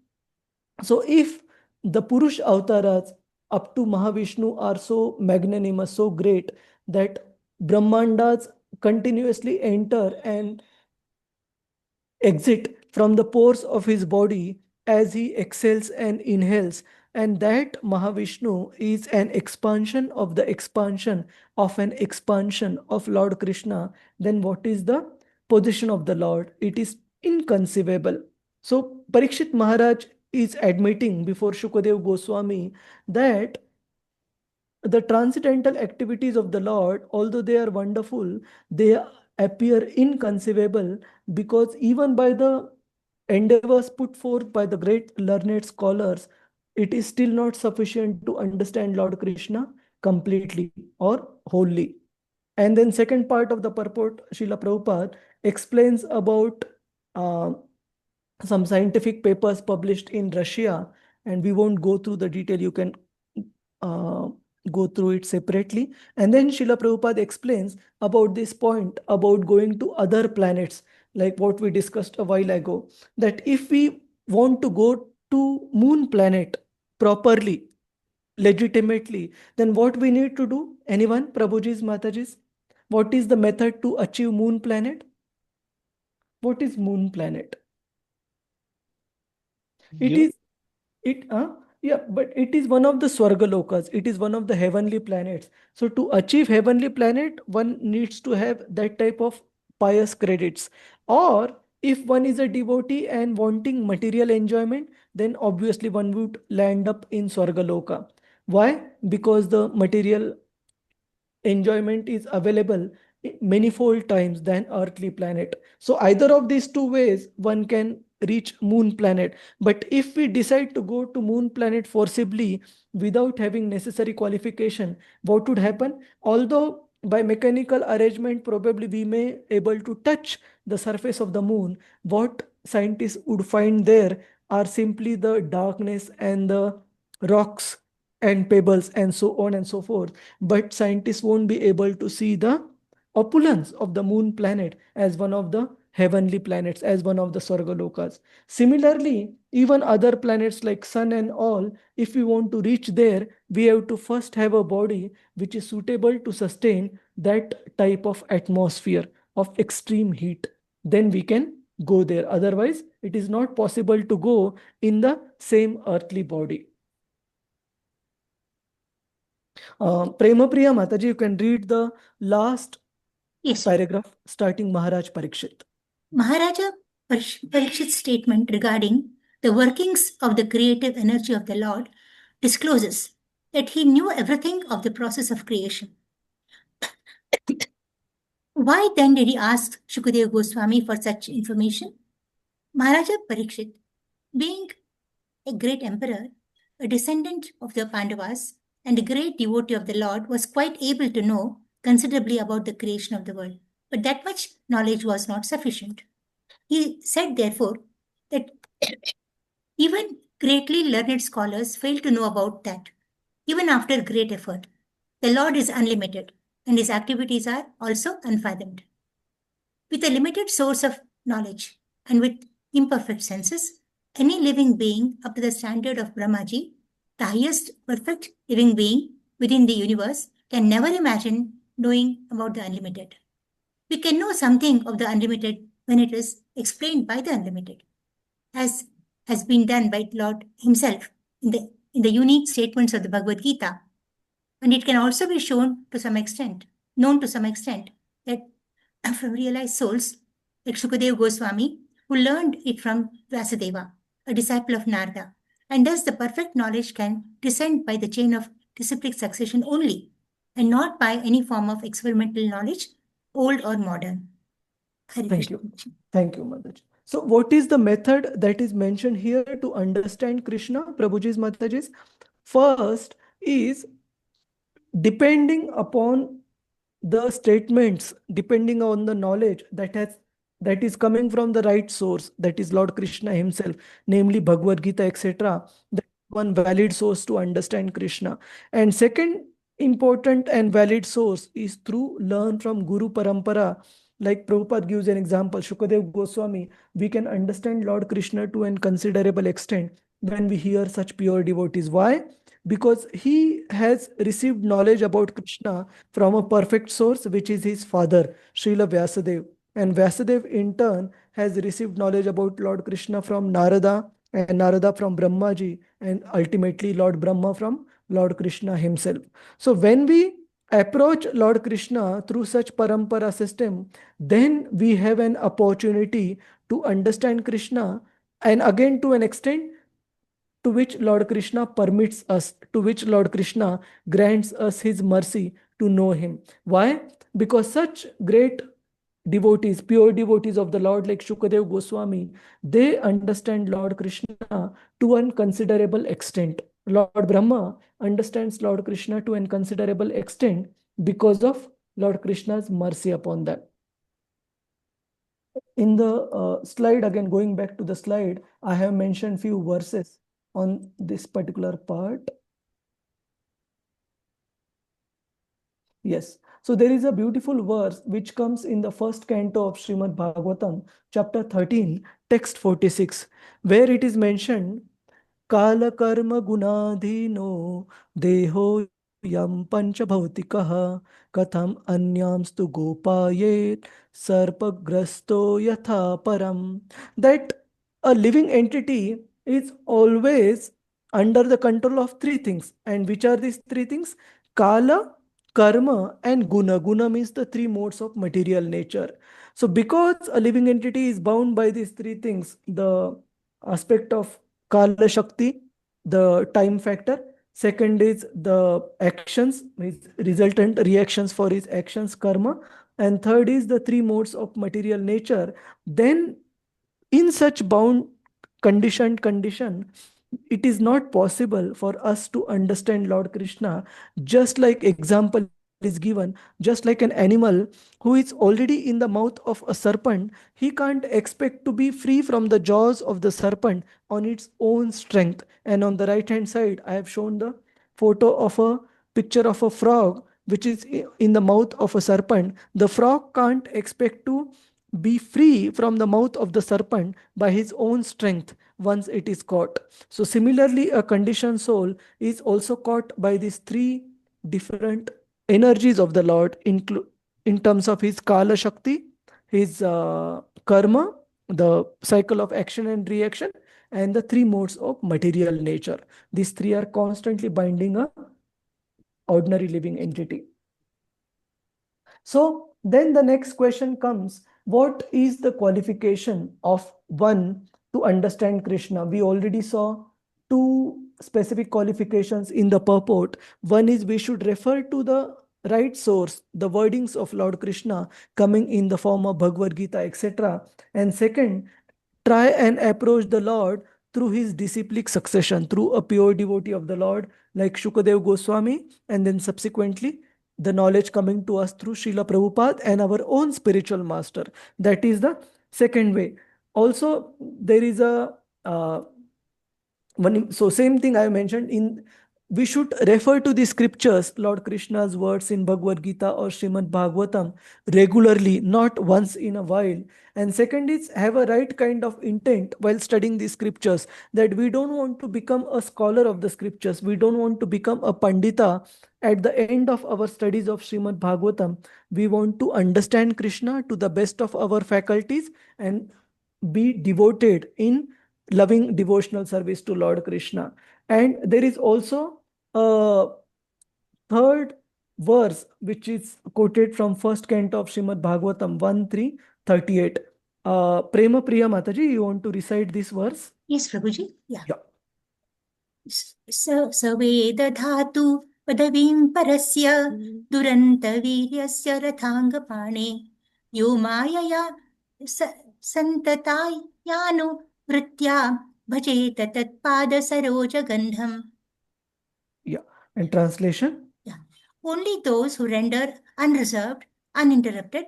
so if the Purush avatars up to Mahavishnu are so magnanimous, so great, that Brahmandas continuously enter and exit from the pores of his body as he exhales and inhales, and that Mahavishnu is an expansion of the expansion of an expansion of Lord Krishna, then what is the position of the Lord? It is inconceivable. So Parikshit Maharaj is admitting before Shukadev Goswami that the transcendental activities of the Lord, although they are wonderful, they appear inconceivable, because even by the endeavors put forth by the great learned scholars, it is still not sufficient to understand Lord Krishna completely or wholly. And then second part of the purport, Srila Prabhupada explains about uh, some scientific papers published in Russia, and we won't go through the detail. You can uh, go through it separately. And then Srila Prabhupada explains about this point about going to other planets, like what we discussed a while ago, that if we want to go to moon planet properly, legitimately, then what we need to do? Anyone? Prabhuji's, Mataji's? What is the method to achieve moon planet? What is moon planet? It is it yeah, but it is one of the Swargalokas. It is one of the heavenly planets. So to achieve heavenly planet, one needs to have that type of pious credits. Or if one is a devotee and wanting material enjoyment, then obviously one would land up in Swargaloka. Why? Because the material enjoyment is available manifold times than earthly planet. So either of these two ways one can reach moon planet. But if we decide to go to moon planet forcibly without having necessary qualification, what would happen? Although by mechanical arrangement probably we may able to touch the surface of the moon, what scientists would find there are simply the darkness and the rocks and pebbles and so on and so forth. But scientists won't be able to see the opulence of the moon planet as one of the heavenly planets, as one of the Sargalokas. Similarly, even other planets like Sun and all, if we want to reach there, we have to first have a body which is suitable to sustain that type of atmosphere of extreme heat. Then we can go there. Otherwise, it is not possible to go in the same earthly body. Premapriya Mataji, you can read the last Yes. paragraph starting Maharaj Parikshit. Maharaja Parikshit's statement regarding the workings of the creative energy of the Lord discloses that he knew everything of the process of creation. Why then did he ask Shukadeva Goswami for such information? Maharaja Parikshit, being a great emperor, a descendant of the Pandavas, and a great devotee of the Lord, was quite able to know considerably about the creation of the world. But that much knowledge was not sufficient. He said, therefore, that even greatly learned scholars fail to know about that, even after great effort. The Lord is unlimited, and his activities are also unfathomed. With a limited source of knowledge and with imperfect senses, any living being up to the standard of Brahmaji, the highest perfect living being within the universe, can never imagine knowing about the unlimited. We can know something of the unlimited when it is explained by the unlimited, as has been done by Lord himself in the unique statements of the Bhagavadgita. And it can also be shown to some extent, known to some extent, that from realized souls like Shukadeva Goswami, who learned it from Vasudeva, a disciple of Narada. And thus the perfect knowledge can descend by the chain of disciplic succession only, and not by any form of experimental knowledge, old or modern. Hare Thank Krishna. you. Thank you, Mataji. So what is the method that is mentioned here to understand Krishna, Prabhuji's, Mataji's? First is depending upon the statements, depending on the knowledge that is coming from the right source, that is Lord Krishna himself, namely Bhagavad Gita, etc. That is one valid source to understand Krishna. And second important and valid source is through learn from Guru Parampara. Like Prabhupada gives an example, Shukadev Goswami, we can understand Lord Krishna to an considerable extent when we hear such pure devotees. Why? Because he has received knowledge about Krishna from a perfect source, which is his father, Srila Vyasadeva. And Vyasadeva in turn has received knowledge about Lord Krishna from Narada, and Narada from Brahmaji, and ultimately Lord Brahma from Lord Krishna himself. So when we approach Lord Krishna through such parampara system, then we have an opportunity to understand Krishna, and again to an extent to which Lord Krishna permits us, to which Lord Krishna grants us his mercy to know him. Why? Because such great devotees, pure devotees of the Lord like Shukadev Goswami, they understand Lord Krishna to an considerable extent. Lord Brahma understands Lord Krishna to an considerable extent because of Lord Krishna's mercy upon them. In the slide, again going back to the slide, I have mentioned few verses on this particular part. Yes. So there is a beautiful verse which comes in the first canto of Srimad Bhagavatam, chapter 13, text 46, where it is mentioned, Kala karma gunadhino deho yam pancha bhautikaha katham anyamstu gopayet sarpagrasto yatha param. That a living entity is always under the control of three things. And which are these three things? Kala, karma, and guna. Guna means the three modes of material nature. So because a living entity is bound by these three things, the aspect of Kala Shakti, the time factor. Second is the actions, his resultant reactions for his actions, karma. And third is the three modes of material nature. Then in such bound condition, it is not possible for us to understand Lord Krishna. Just like example is given, just like an animal who is already in the mouth of a serpent, he can't expect to be free from the jaws of the serpent on its own strength. And on the right hand side, I have shown the photo of a picture of a frog which is in the mouth of a serpent. The frog can't expect to be free from the mouth of the serpent by his own strength once it is caught. So similarly, a conditioned soul is also caught by these three different energies of the Lord, in terms of his Kala Shakti, his karma, the cycle of action and reaction, and the three modes of material nature. These three are constantly binding a ordinary living entity. So then the next question comes, what is the qualification of one to understand Krishna? We already saw two specific qualifications in the purport. One is we should refer to the right source, the wordings of Lord Krishna coming in the form of Bhagavad Gita, etc. And second, try and approach the Lord through his disciplic succession, through a pure devotee of the Lord like Shukadev Goswami, and then subsequently the knowledge coming to us through Srila Prabhupada and our own spiritual master. That is the second way. Also, there is a so same thing I mentioned in, we should refer to the scriptures, Lord Krishna's words in Bhagavad Gita or Srimad Bhagavatam regularly, not once in a while. And second is have a right kind of intent while studying the scriptures, that we don't want to become a scholar of the scriptures. We don't want to become a pandita at the end of our studies of Srimad Bhagavatam. We want to understand Krishna to the best of our faculties and be devoted in loving devotional service to Lord Krishna. And there is also a third verse which is quoted from first canto of Srimad Bhagavatam 1.3.38. Prema Priya Mataji, you want to recite this verse? Yes, Prabhuji. Yeah. Yeah. सवेदधातु पदवीं परस्य दुरन्तवीर्यस्य रथाङ्गपाणे यो मायया सन्ततायानु वृत्त्या भजेत तत्पादसरोजगन्धम्. Yeah. And translation? Yeah. Only those who render unreserved, uninterrupted,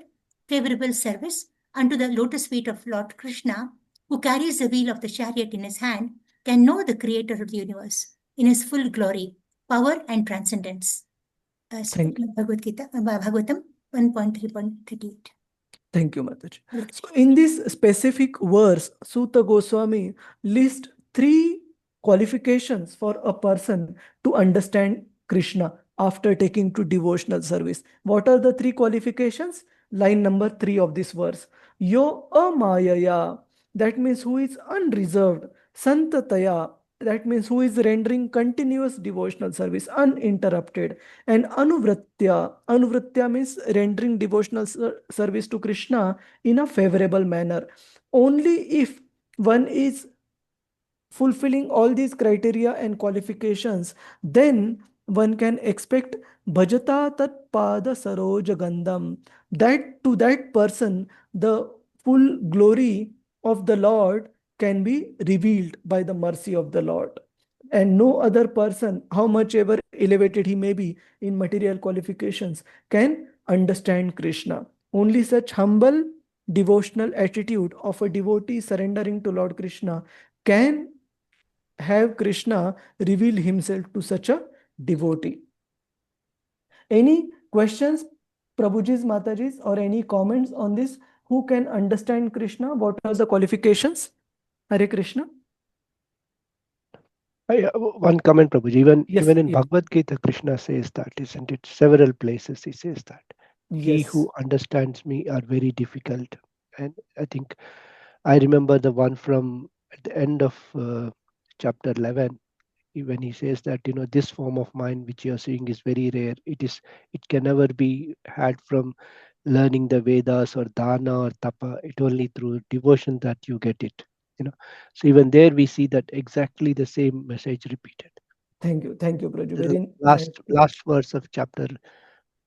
favorable service unto the lotus feet of Lord Krishna, who carries the wheel of the chariot in his hand, can know the creator of the universe in his full glory, power, and transcendence. Thank you. Bhagavatam 1.3.38. Thank you, Mataji. So in this specific verse, Suta Goswami lists 3 qualifications for a person to understand Krishna after taking to devotional service. What are the 3 qualifications? Line number 3 of this verse. Yo amayaya, that means who is unreserved. Santataya, that means who is rendering continuous devotional service uninterrupted. And anuvritya means rendering devotional service to Krishna in a favorable manner. Only if one is fulfilling all these criteria and qualifications, then one can expect bhajata tat pada saroja gandham, that to that person the full glory of the Lord can be revealed by the mercy of the Lord. And no other person, how much ever elevated he may be in material qualifications, can understand Krishna. Only such humble devotional attitude of a devotee surrendering to Lord Krishna can have Krishna reveal himself to such a devotee. Any questions, Prabhuji's, Mataji's, or any comments on this? Who can understand Krishna? What are the qualifications? Hare Krishna. One comment, Prabhuji. Even in yes. Bhagavad Gita, Krishna says that, isn't it? Several places he says that. He Yes. who understands me are very difficult. And I think I remember the one from at the end of chapter 11, when he says that, this form of mind which you're seeing is very rare. It can never be had from learning the Vedas or dana or tapa. It only through devotion that you get it. So even there we see that exactly the same message repeated. Thank you, Prabhuji. The Very last verse of chapter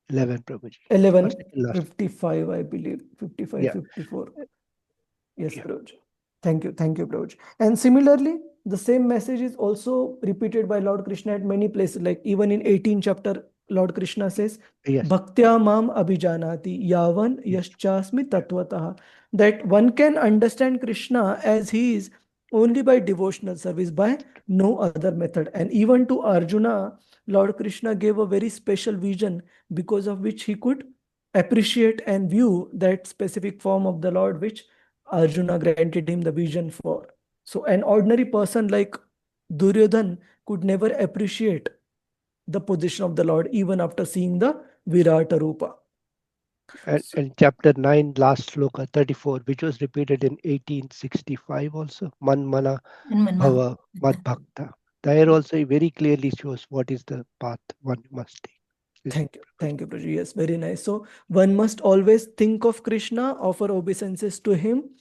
11, Prabhuji. 11:55, I believe. 55, Yeah. 54. Yes, Yeah. Prabhuji. Thank you, Prabhuji. And similarly, the same message is also repeated by Lord Krishna at many places. Like even in 18th chapter, Lord Krishna says, Yes. Bhaktya mam abhijanati yavan yaschasmi tattvataha. That one can understand Krishna as he is only by devotional service, by no other method. And even to Arjuna, Lord Krishna gave a very special vision because of which he could appreciate and view that specific form of the Lord which Arjuna granted him the vision for. So an ordinary person like Duryodhan could never appreciate the position of the Lord even after seeing the Virata Rupa. And chapter 9, last sloka 34, which was repeated in 1865 also, Manmana Bhava Mad Bhakta. There also he very clearly shows what is the path one must take. Thank you, Prabhuji. Yes, very nice. So one must always think of Krishna, offer obeisances to him,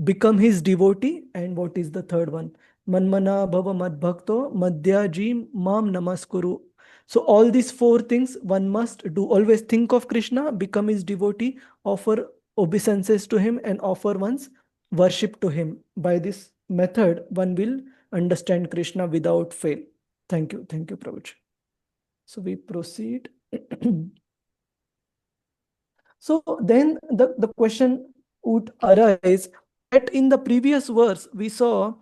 become his devotee. And what is the third one? Manmana bhava mad bhakto madhya jim mam namaskuru. So all these 4 things one must do. Always think of Krishna, become his devotee, offer obeisances to him, and offer one's worship to him. By this method, one will understand Krishna without fail. Thank you, Prabhuji. So we proceed. So then the question would arise that in the previous verse, we saw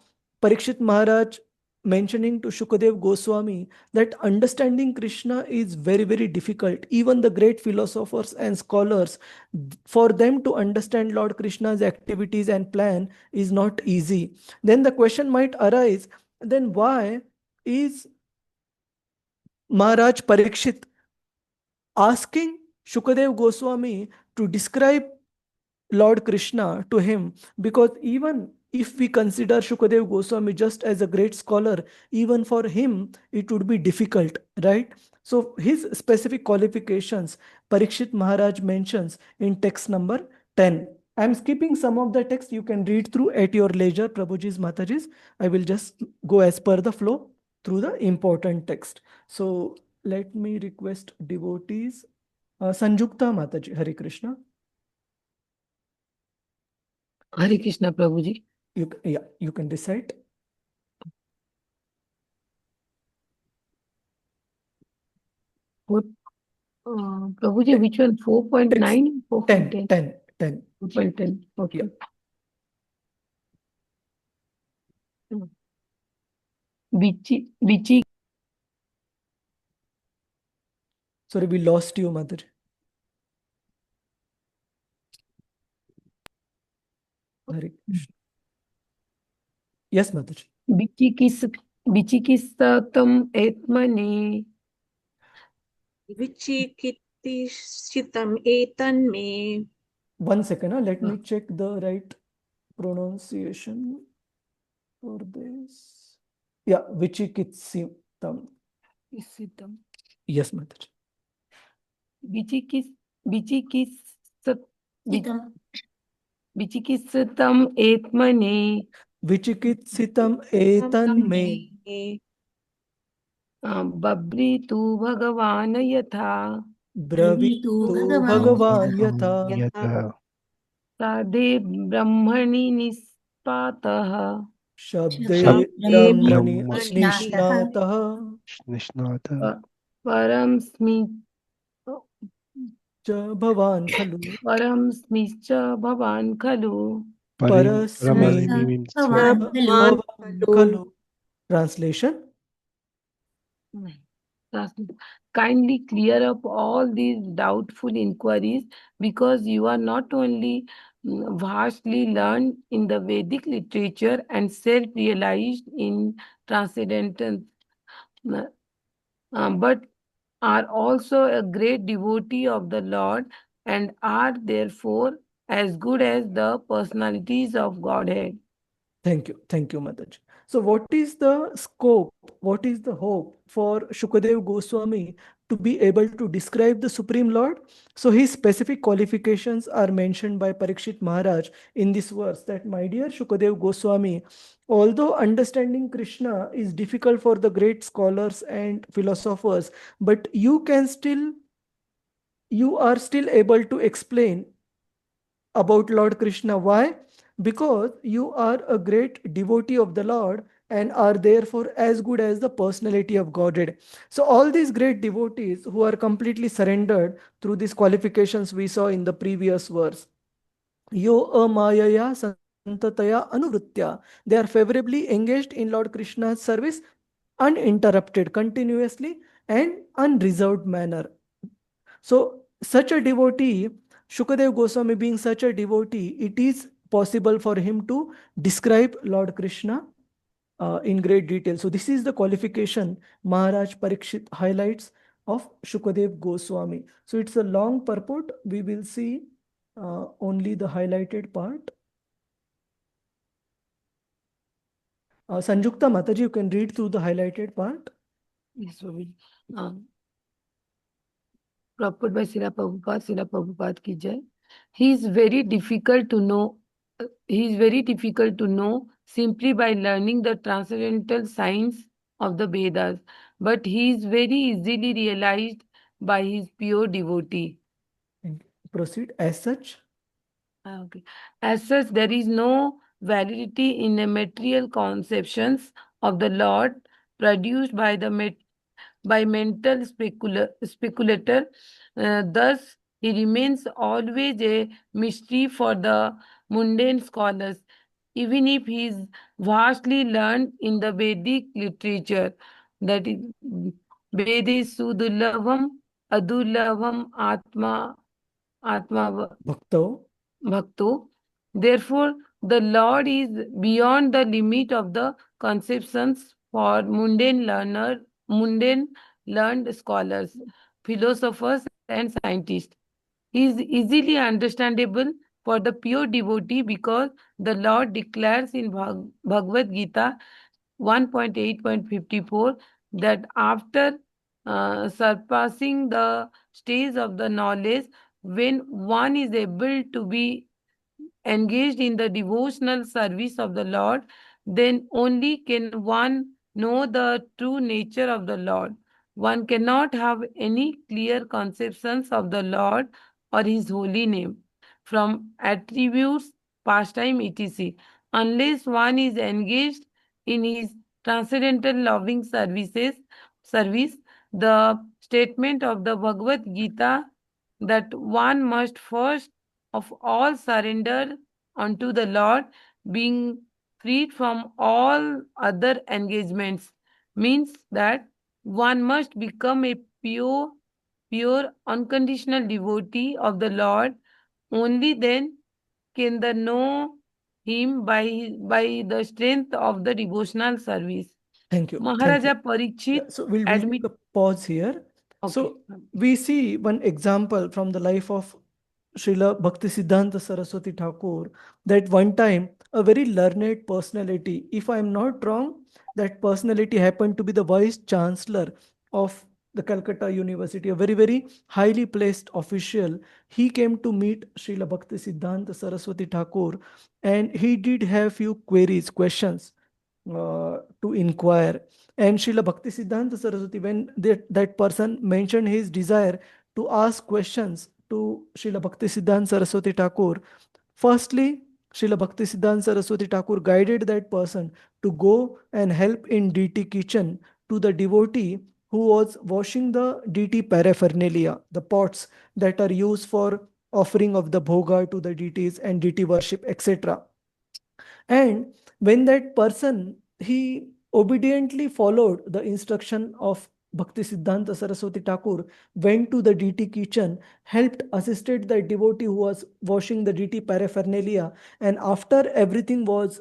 Parikshit Maharaj mentioning to Shukadev Goswami that understanding Krishna is very, very difficult. Even the great philosophers and scholars, for them to understand Lord Krishna's activities and plan is not easy. Then the question might arise, then why is Maharaj Parikshit asking Shukadev Goswami to describe Lord Krishna to him? Because even if we consider Shukadev Goswami just as a great scholar, even for him it would be difficult, right? So his specific qualifications, Parikshit Maharaj mentions in text number 10. I'm skipping some of the text. You can read through at your leisure, Prabhuji's, Mataji's. I will just go as per the flow through the important text. So let me request devotees. Sanjukta Mataji, Hare Krishna. Hare Krishna, Prabhuji. You can recite. What, Prabhuji, which one? 4.9? 4.10? 10. 4.10. Okay. Vichi. Sorry, we lost you, Mother. Hare Krishna. Yes, Mother. Vichikissatam etmane. Vichikittishitam etanme. 1 second, let me check the right pronunciation for this. Yeah, Vichikitsitam. Yes, Mother. Vichikissatam etmane. Vichikitsitam etanme. Babritu Bhagavan yatha. Bravitu Bhagavan yatha. Yatha. Sade Brahmani nispataha. Shabde Brahmani Nishnataha. Nishnata. Paramsmi Cha Bhavan Khalu. Paramsmicha Bhavan Khalu. Parasmi means Bhavan Khalu. Translation. Kindly clear up all these doubtful inquiries, because you are not only vastly learned in the Vedic literature and self-realized in transcendental, but are also a great devotee of the Lord and are therefore as good as the personalities of Godhead. Thank you, Mataji. So what is the scope, what is the hope for Shukadev Goswami to be able to describe the Supreme Lord? So his specific qualifications are mentioned by Parikshit Maharaj in this verse, that my dear Shukadev Goswami, although understanding Krishna is difficult for the great scholars and philosophers, but you are still able to explain about Lord Krishna. Why? Because you are a great devotee of the Lord and are therefore as good as the personality of Godhead. So all these great devotees who are completely surrendered through these qualifications we saw in the previous verse. Yo amayaya santataya anuvritya. They are favorably engaged in Lord Krishna's service, uninterrupted, continuously, and unreserved manner. So such a devotee, Shukadev Goswami being such a devotee, it is possible for him to describe Lord Krishna in great detail. So this is the qualification Maharaj Parikshit highlights of Shukadev Goswami. So it's a long purport. We will see only the highlighted part. Sanjukta Mataji, you can read through the highlighted part. Yes, proper by Srila Prabhupada ki jai. He is very difficult to know. He is very difficult to know simply by learning the transcendental science of the Vedas, but he is very easily realized by his pure devotee. Proceed. As such. Okay. As such, there is no validity in the material conceptions of the Lord produced by the mental speculator. Thus, he remains always a mystery for the mundane scholars, even if he is vastly learned in the Vedic literature. That is, Vedi Sudulavam, Adulavam Atma Bhakto. Therefore, the Lord is beyond the limit of the conceptions for mundane learned scholars, philosophers, and scientists. He is easily understandable for the pure devotee, because the Lord declares in Bhagavad Gita 1.8.54 that after surpassing the stage of the knowledge. When one is able to be engaged in the devotional service of the Lord, then only can one know the true nature of the Lord. One cannot have any clear conceptions of the Lord or his holy name from attributes, pastime, etc. unless one is engaged in his transcendental loving service. The statement of the Bhagavad Gita that one must first of all surrender unto the Lord, being freed from all other engagements, means that one must become a pure, unconditional devotee of the Lord. Only then can the know him by the strength of the devotional service. Thank you. Thank Maharaja you. Parikshit So we'll admit. take a pause here. Okay. So we see one example from the life of Srila Bhakti Siddhanta Saraswati Thakur, that one time a very learned personality, if I'm not wrong, that personality happened to be the Vice Chancellor of the Calcutta University, a very, very highly placed official. He came to meet Srila Bhakti Siddhanta Saraswati Thakur, and he did have few questions to inquire. And Srila Bhakti Siddhanta Saraswati, when that person mentioned his desire to ask questions to Srila Bhakti Siddhanta Saraswati Thakur, firstly, Srila Bhakti Siddhanta Saraswati Thakur guided that person to go and help in DT kitchen to the devotee who was washing the DT paraphernalia, the pots that are used for offering of the bhoga to the deities and deity worship, etc. And when that person, he obediently followed the instruction of Bhakti Siddhanta Saraswati Thakur, went to the deity kitchen, helped, assisted the devotee who was washing the deity paraphernalia, and after everything was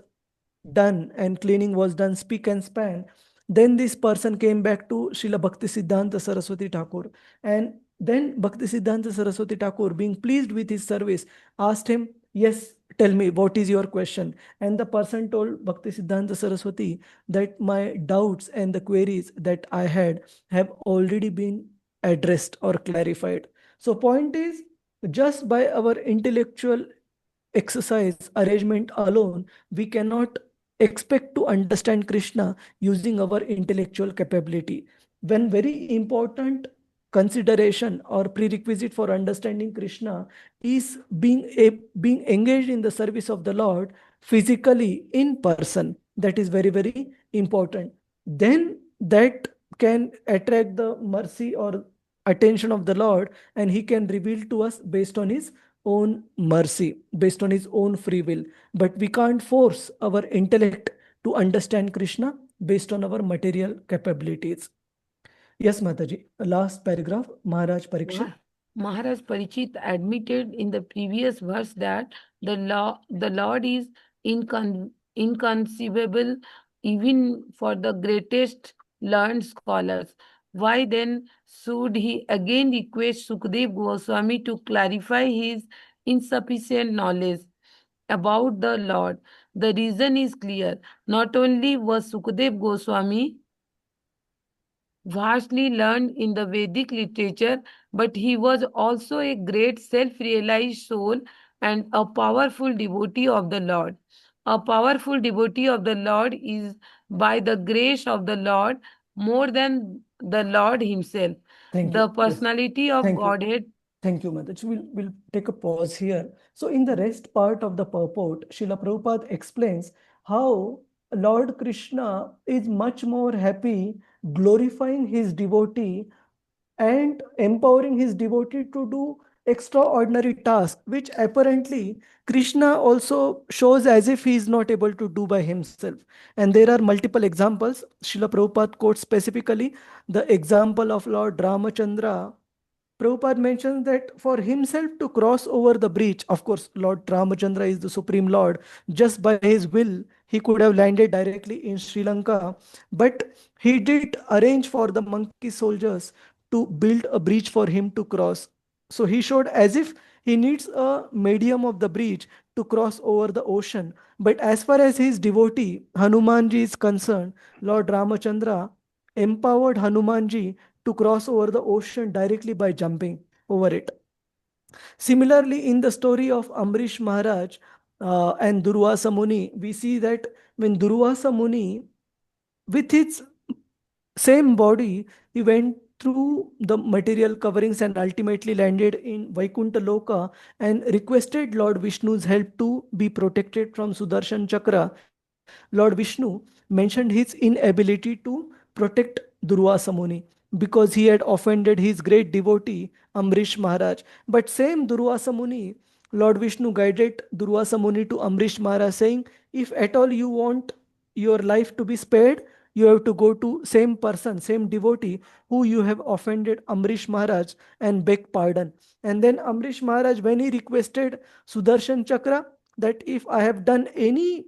done and cleaning was done, speak and span, then this person came back to Srila Bhakti Siddhanta Saraswati Thakur. And then Bhakti Siddhanta Saraswati Thakur, being pleased with his service, asked him, yes, tell me, what is your question? And the person told Bhakti Siddhanta Saraswati that my doubts and the queries that I had have already been addressed or clarified. So point is, just by our intellectual exercise arrangement alone, we cannot expect to understand Krishna using our intellectual capability. One very important consideration or prerequisite for understanding Krishna is being engaged in the service of the Lord physically in person. That is very, very important. Then that can attract the mercy or attention of the Lord, and he can reveal to us based on his own mercy, based on his own free will. But we can't force our intellect to understand Krishna based on our material capabilities. Yes, Mataji. Last paragraph, Maharaj Parikshit. Maharaj Parikshit admitted in the previous verse that the Lord is inconceivable even for the greatest learned scholars. Why then should he again request Sukadev Goswami to clarify his insufficient knowledge about the Lord? The reason is clear. Not only was Sukadev Goswami vastly learned in the Vedic literature, but he was also a great self realized soul and a powerful devotee of the Lord. A powerful devotee of the Lord is by the grace of the Lord more than the Lord himself. Thank The you. Yes. personality of Thank you. Godhead. Thank you, Madhaj. We'll take a pause here. So in the rest part of the purport, Srila Prabhupada explains how Lord Krishna is much more happy glorifying his devotee and empowering his devotee to do extraordinary tasks, which apparently Krishna also shows as if he is not able to do by himself. And there are multiple examples. Srila Prabhupada quotes specifically the example of Lord Ramachandra. Prabhupada mentions that for himself to cross over the breach, of course, Lord Ramachandra is the Supreme Lord, just by his will, he could have landed directly in Sri Lanka, but he did arrange for the monkey soldiers to build a breach for him to cross. So he showed as if he needs a medium of the breach to cross over the ocean. But as far as his devotee, Hanumanji, is concerned, Lord Ramachandra empowered Hanumanji to cross over the ocean directly by jumping over it. Similarly, in the story of Amrish Maharaj and Durvasa Muni, we see that when Durvasa Muni, with his same body, he went through the material coverings and ultimately landed in Vaikuntha Loka and requested Lord Vishnu's help to be protected from Sudarshan Chakra. Lord Vishnu mentioned his inability to protect Durvasa Muni because he had offended his great devotee Amrish Maharaj. But same Durvasa Muni, Lord Vishnu guided Durvasa Muni to Amrish Maharaj, saying, if at all you want your life to be spared, you have to go to same person, same devotee who you have offended, Amrish Maharaj, and beg pardon. And then Amrish Maharaj, when he requested Sudarshan Chakra, that if I have done any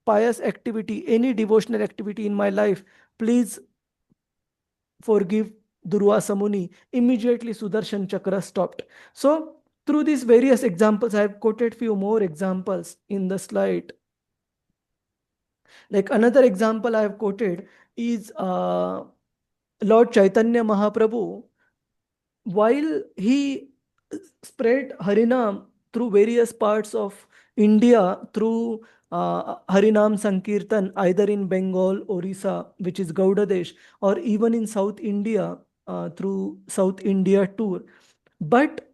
pious activity, any devotional activity in my life, please forgive Durvasa Muni. Immediately Sudarshan Chakra stopped. So through these various examples, I have quoted few more examples in the slide. Like another example I have quoted is Lord Chaitanya Mahaprabhu, while he spread Harinam through various parts of India through Harinam Sankirtan, either in Bengal, Orissa, which is Gauda Desh, or even in South India through South India tour. But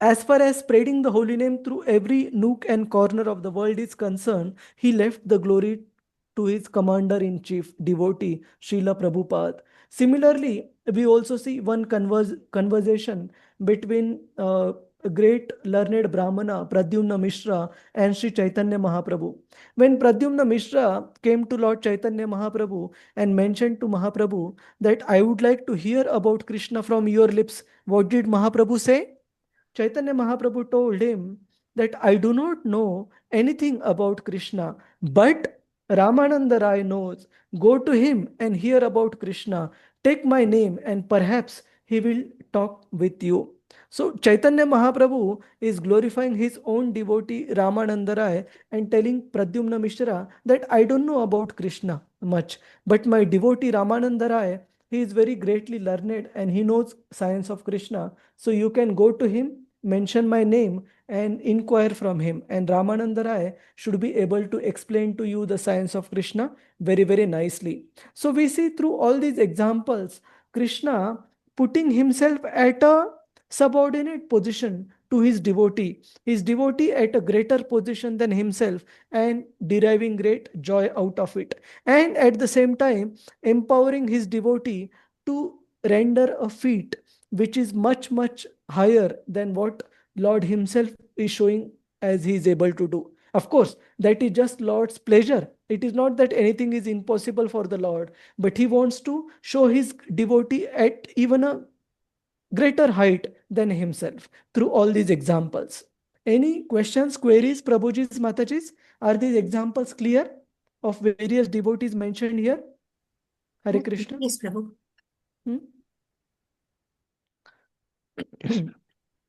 as far as spreading the holy name through every nook and corner of the world is concerned, he left the glory to his commander-in-chief, devotee, Srila Prabhupada. Similarly, we also see one conversation between a great learned Brahmana, Pradyumna Mishra, and Sri Chaitanya Mahaprabhu. When Pradyumna Mishra came to Lord Chaitanya Mahaprabhu and mentioned to Mahaprabhu that I would like to hear about Krishna from your lips, what did Mahaprabhu say? Chaitanya Mahaprabhu told him that I do not know anything about Krishna, but Ramananda Rai knows. Go to him and hear about Krishna. Take my name and perhaps he will talk with you. So Chaitanya Mahaprabhu is glorifying his own devotee Ramananda Rai and telling Pradyumna Mishra that I don't know about Krishna much, but my devotee Ramananda Rai, he is very greatly learned and he knows science of Krishna. So you can go to him, mention my name and inquire from him. And Ramananda Rai should be able to explain to you the science of Krishna very, very nicely. So we see through all these examples, Krishna putting himself at a subordinate position to his devotee at a greater position than himself, and deriving great joy out of it. And at the same time, empowering his devotee to render a feat which is much, much higher than what Lord himself is showing as he is able to do. Of course, that is just Lord's pleasure. It is not that anything is impossible for the Lord, but he wants to show his devotee at even a greater height than himself through all these examples. Any questions, queries, Prabhuji's, Mataji's? Are these examples clear of various devotees mentioned here? Hare Krishna. Yes, Prabhu. Hmm? Yes.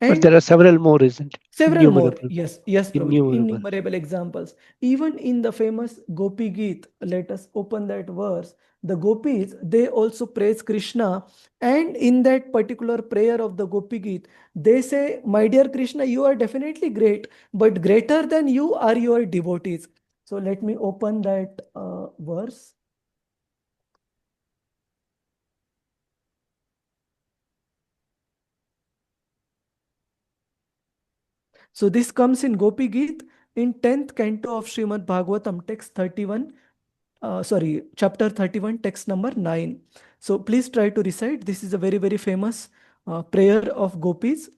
But And there are several more, isn't it? several more, Innumerable. yes, Prabhuji, Innumerable. innumerable examples. Even in the famous Gopi Geet, let us open that verse. The gopis, they also praise Krishna, and in that particular prayer of the Gopi Geet, they say, my dear Krishna, you are definitely great, but greater than you are your devotees. So let me open that verse. So this comes in Gopi Geet in 10th canto of Srimad Bhagavatam, text 31, chapter 31, text number 9. So please try to recite. This is a very, very famous prayer of gopis.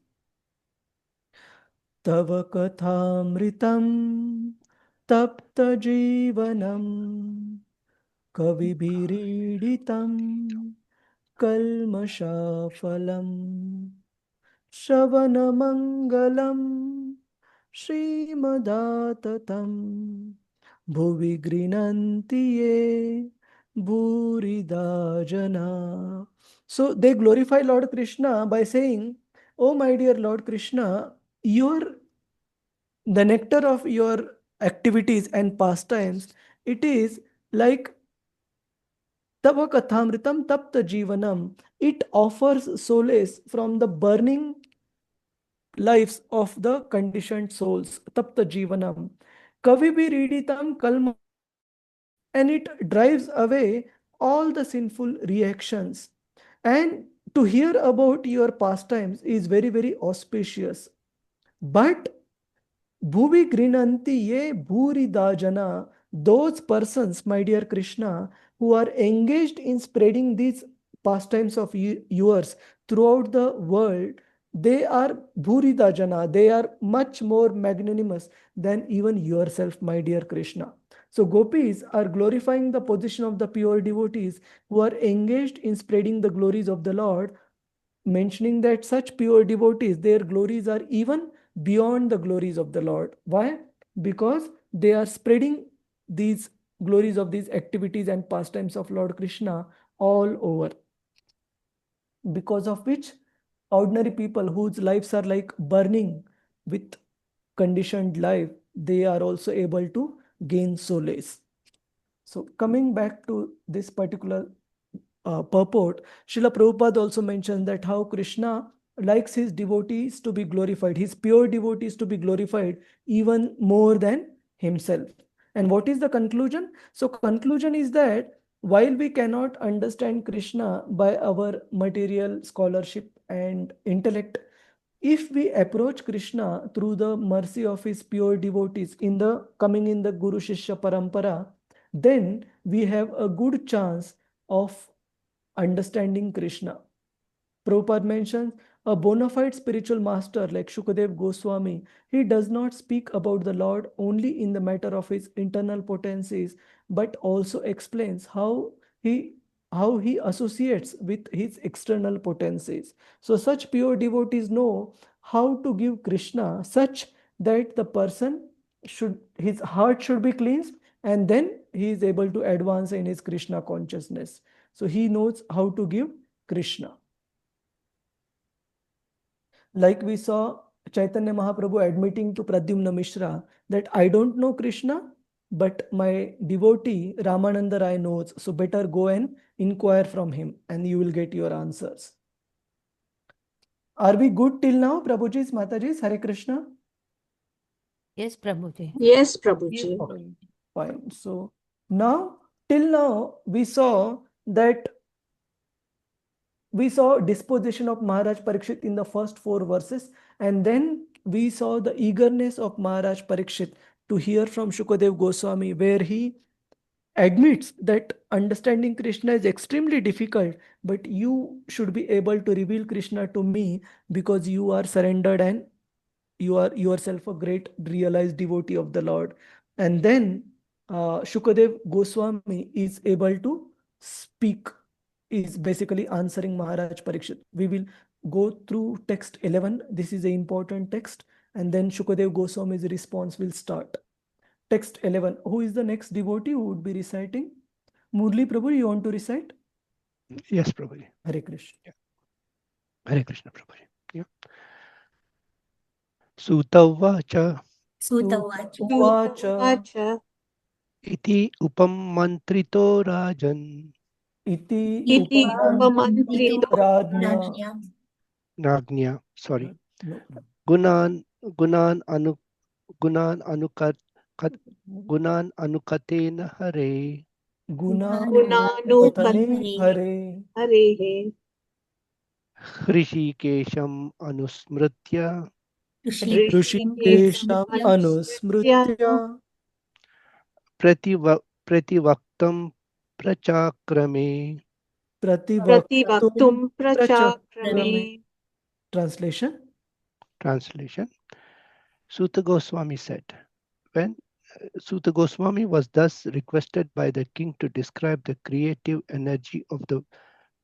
Tava kathamritam tapta jivanam kavibhiriditam kalmashafalam Shravanamangalam Srimadatam Bhuvi Grinanti Ye Bhurida Jana. So they glorify Lord Krishna by saying, oh my dear Lord Krishna, the nectar of your activities and pastimes, it is like Tava kathamritam tapta jivanam. It offers solace from the burning lives of the conditioned souls. Tapta jivanam. Kavibiriditam kalma. And it drives away all the sinful reactions. And to hear about your pastimes is very, very auspicious. But Bhuvi Grinanti ye Bhuri Dajana, those persons, my dear Krishna, who are engaged in spreading these pastimes of yours throughout the world, they are Bhuri Dajana, they are much more magnanimous than even yourself, my dear Krishna. So gopis are glorifying the position of the pure devotees who are engaged in spreading the glories of the Lord, mentioning that such pure devotees, their glories are even beyond the glories of the Lord. Why? Because they are spreading these glories of these activities and pastimes of Lord Krishna all over. Because of which, ordinary people whose lives are like burning with conditioned life, they are also able to gain solace. So coming back to this particular purport, Srila Prabhupada also mentions that how Krishna likes his devotees to be glorified, his pure devotees to be glorified even more than himself. And what is the conclusion? So conclusion is that while we cannot understand Krishna by our material scholarship and intellect, if we approach Krishna through the mercy of his pure devotees in the coming in the Guru Shishya Parampara, then we have a good chance of understanding Krishna. Prabhupada mentions a bona fide spiritual master like Shukadev Goswami. He does not speak about the Lord only in the matter of his internal potencies, but also explains how he associates with his external potencies. So such pure devotees know how to give Krishna such that the person should, his heart should be cleansed, and then he is able to advance in his Krishna consciousness. So he knows how to give Krishna. Like we saw Chaitanya Mahaprabhu admitting to Pradyumna Mishra that I don't know Krishna, but my devotee Ramananda Rai knows. So better go and inquire from him and you will get your answers. Are we good till now, Prabhuji's, Mataji's? Hare Krishna? Yes, Prabhuji. Yes, Prabhuji. Okay, fine. So now, till now, we saw disposition of Maharaj Parikshit in the first 4 verses, and then we saw the eagerness of Maharaj Parikshit to hear from Shukadev Goswami, where he admits that understanding Krishna is extremely difficult, but you should be able to reveal Krishna to me because you are surrendered and you are yourself a great realized devotee of the Lord. And then Shukadev Goswami is able to speak, is basically answering Maharaj Parikshit. We will go through text 11. This is an important text. And then Shukadev Goswami's response will start. Text 11. Who is the next devotee who would be reciting? Murli Prabhu, you want to recite? Yes, Prabhuji. Hare Krishna. Yeah. Hare Krishna, Prabhuji. Yeah. Sutavacha Sutavacha. Uvacha iti upammantrito rajan iti Iti upamantrito upamantrito rajna. Nagnya, sorry. No. Gunan anukat gunan anukatena hare Guna Gunanukatane Hare Harehe Hrishikesham anusmritya Rishikesham Anusmritya prativaktam prachakrame. Prativaktum Prativaktum Prachakrame. Prachakrame. Translation. Suta Goswami said, when Suta Goswami was thus requested by the king to describe the creative energy of the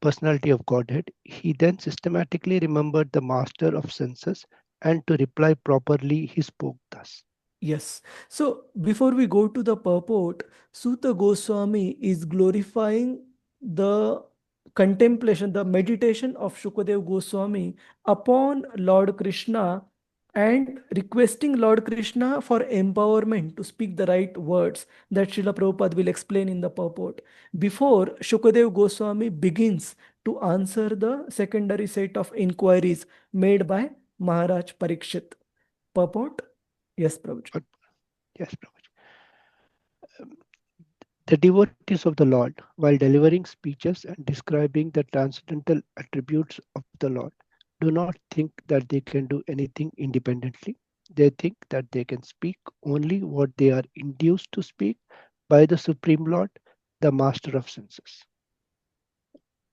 personality of Godhead, he then systematically remembered the master of senses, and to reply properly, he spoke thus. Yes. So before we go to the purport, Suta Goswami is glorifying the contemplation, the meditation of Shukadev Goswami upon Lord Krishna and requesting Lord Krishna for empowerment to speak the right words that Srila Prabhupada will explain in the purport. Before Shukadev Goswami begins to answer the secondary set of inquiries made by Maharaj Parikshit. Purport? Yes, Prabhuji. Yes, Prabhuji. The devotees of the Lord, while delivering speeches and describing the transcendental attributes of the Lord, do not think that they can do anything independently. They think that they can speak only what they are induced to speak by the Supreme Lord, the Master of Senses.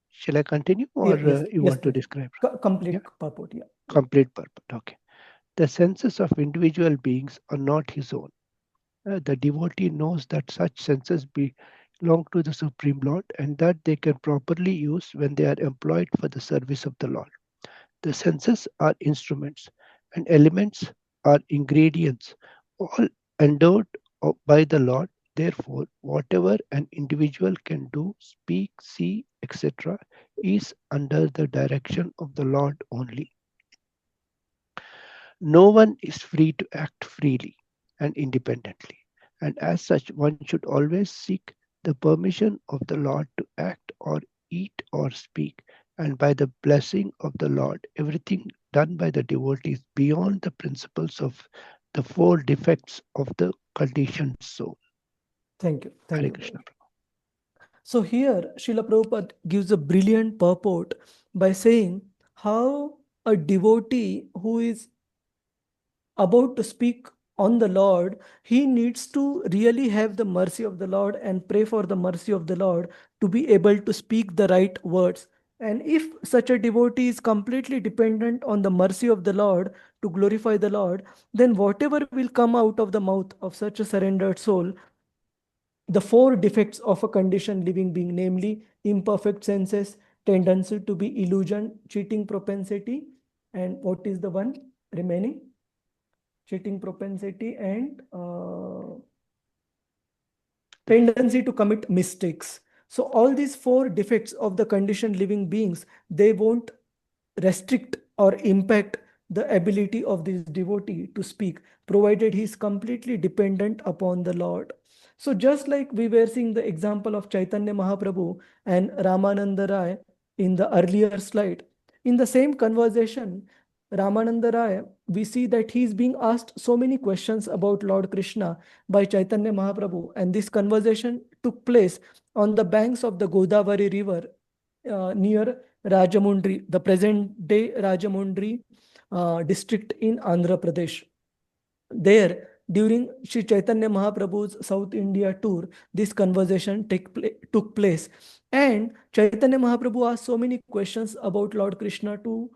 Shall I continue, or Yes, you yes, want to Prabhuji. describe? Complete Yeah, purport, yeah. complete purpose. Okay. The senses of individual beings are not his own. The devotee knows that such senses belong to the Supreme Lord and that they can properly use when they are employed for the service of the Lord. The senses are instruments and elements are ingredients, all endowed by the Lord. Therefore, whatever an individual can do, speak, see, etc., is under the direction of the Lord only. No one is free to act freely and independently, and as such, one should always seek the permission of the Lord to act or eat or speak, and by the blessing of the Lord, everything done by the devotee is beyond the principles of the four defects of the conditioned soul. Thank you. Thank Hare you, Krishna. Prabhuji. So here, Srila Prabhupada gives a brilliant purport by saying how a devotee who is about to speak on the Lord, he needs to really have the mercy of the Lord and pray for the mercy of the Lord to be able to speak the right words. And if such a devotee is completely dependent on the mercy of the Lord to glorify the Lord, then whatever will come out of the mouth of such a surrendered soul, the four defects of a conditioned living being, namely imperfect senses, tendency to be illusion, cheating propensity, and what is the one remaining? Cheating propensity and tendency to commit mistakes. So all these four defects of the conditioned living beings, they won't restrict or impact the ability of this devotee to speak, provided he is completely dependent upon the Lord. So just like we were seeing the example of Chaitanya Mahaprabhu and Ramananda Rai in the earlier slide, in the same conversation, Ramananda Rai, we see that he is being asked so many questions about Lord Krishna by Chaitanya Mahaprabhu, and this conversation took place on the banks of the Godavari river near Rajamundry, the present day Rajamundry district in Andhra Pradesh. There, during Sri Chaitanya Mahaprabhu's South India tour, this conversation took place. And Chaitanya Mahaprabhu asked so many questions about Lord Krishna to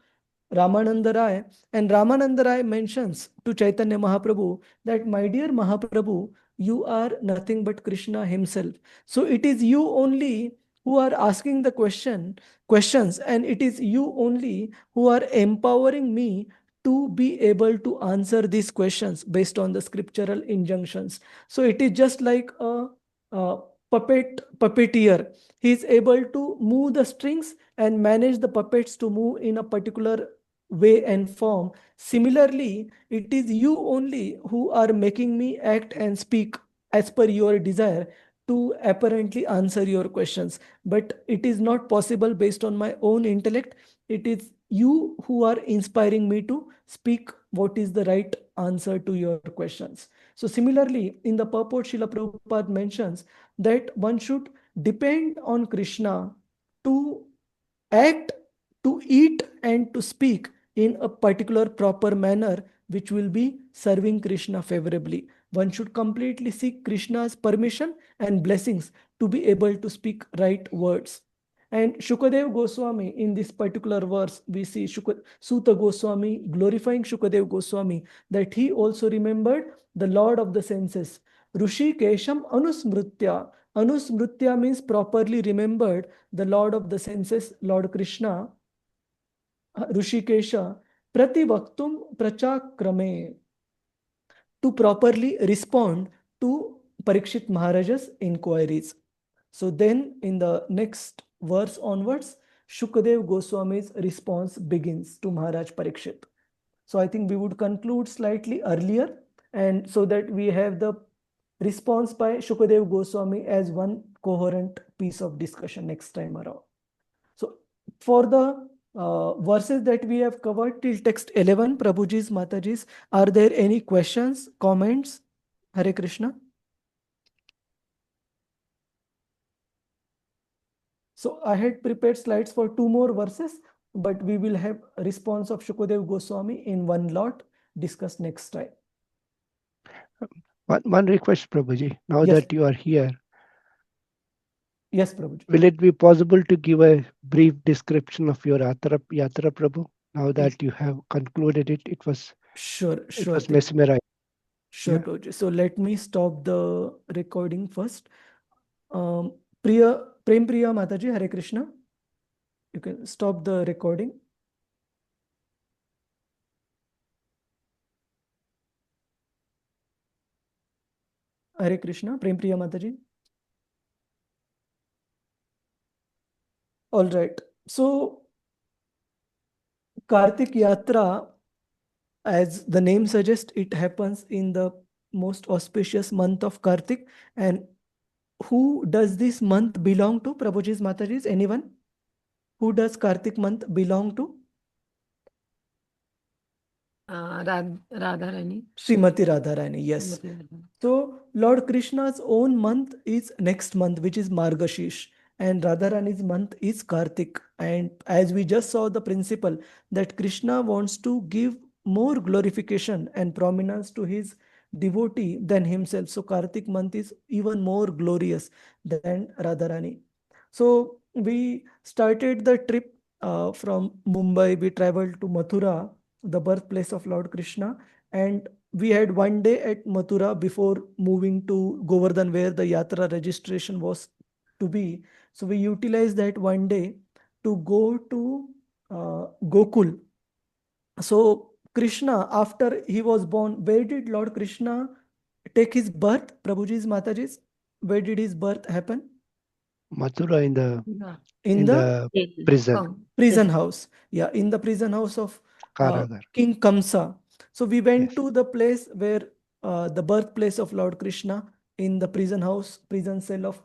Ramananda Rai, and Ramananda Rai mentions to Chaitanya Mahaprabhu that, my dear Mahaprabhu, you are nothing but Krishna himself. So it is you only who are asking the questions, and it is you only who are empowering me to be able to answer these questions based on the scriptural injunctions. So it is just like a puppeteer. He is able to move the strings and manage the puppets to move in a particular way and form. Similarly, it is you only who are making me act and speak as per your desire to apparently answer your questions. But it is not possible based on my own intellect. It is you who are inspiring me to speak what is the right answer to your questions. So similarly, in the purport, Srila Prabhupada mentions that one should depend on Krishna to act, to eat, and to speak in a particular proper manner, which will be serving Krishna favorably. One should completely seek Krishna's permission and blessings to be able to speak right words. And Shukadev Goswami, in this particular verse, we see Suta Goswami glorifying Shukadev Goswami, that he also remembered the Lord of the senses. Rushi Kesham Anusmritya. Anusmritya means properly remembered the Lord of the senses, Lord Krishna, Rushikesha, Prativaktum Prachakrame, to properly respond to Parikshit Maharaja's inquiries. So then in the next verse onwards, Shukadev Goswami's response begins to Maharaj Parikshit. So I think we would conclude slightly earlier, and so that we have the response by Shukadev Goswami as one coherent piece of discussion next time around. So for the verses that we have covered till text 11, Prabhuji's, Mataji's, are there any questions, comments? Hare Krishna. So I had prepared slides for 2 more verses, but we will have a response of Shukadev Goswami in one lot discussed next time. One request, Prabhuji. Now Yes. that you are here, Yes, Prabhuji. will it be possible to give a brief description of your Yatra, Prabhu? Now that you have concluded it, it was Sure thing. mesmerizing. Sure, Yeah. Prabhuji. So let me stop the recording first. Prem Priya Mataji, Hare Krishna. You can stop the recording. Hare Krishna, Prem Priya Mataji. All right. So Kartik Yatra, as the name suggests, it happens in the most auspicious month of Kartik. And who does this month belong to? Prabhuji's, Mataji's, anyone? Who does Kartik month belong to? Radharani. Srimati Radharani, yes. So Lord Krishna's own month is next month, which is Margashish, and Radharani's month is Kartik. And as we just saw the principle that Krishna wants to give more glorification and prominence to his devotee than himself. So Kartik month is even more glorious than Radharani. So we started the trip from Mumbai. We traveled to Mathura, the birthplace of Lord Krishna, and we had one day at Mathura before moving to Govardhan, where the Yatra registration was to be. So we utilized that one day to go to Gokul. So Krishna, after he was born, where did Lord Krishna take his birth? Prabhuji's, Mataji's, where did his birth happen? Mathura in the Delhi. prison. Prison house. Yeah, in the prison house of Karagar. King Kamsa. So we went Yes. to the place where the birthplace of Lord Krishna, in the prison house, prison cell of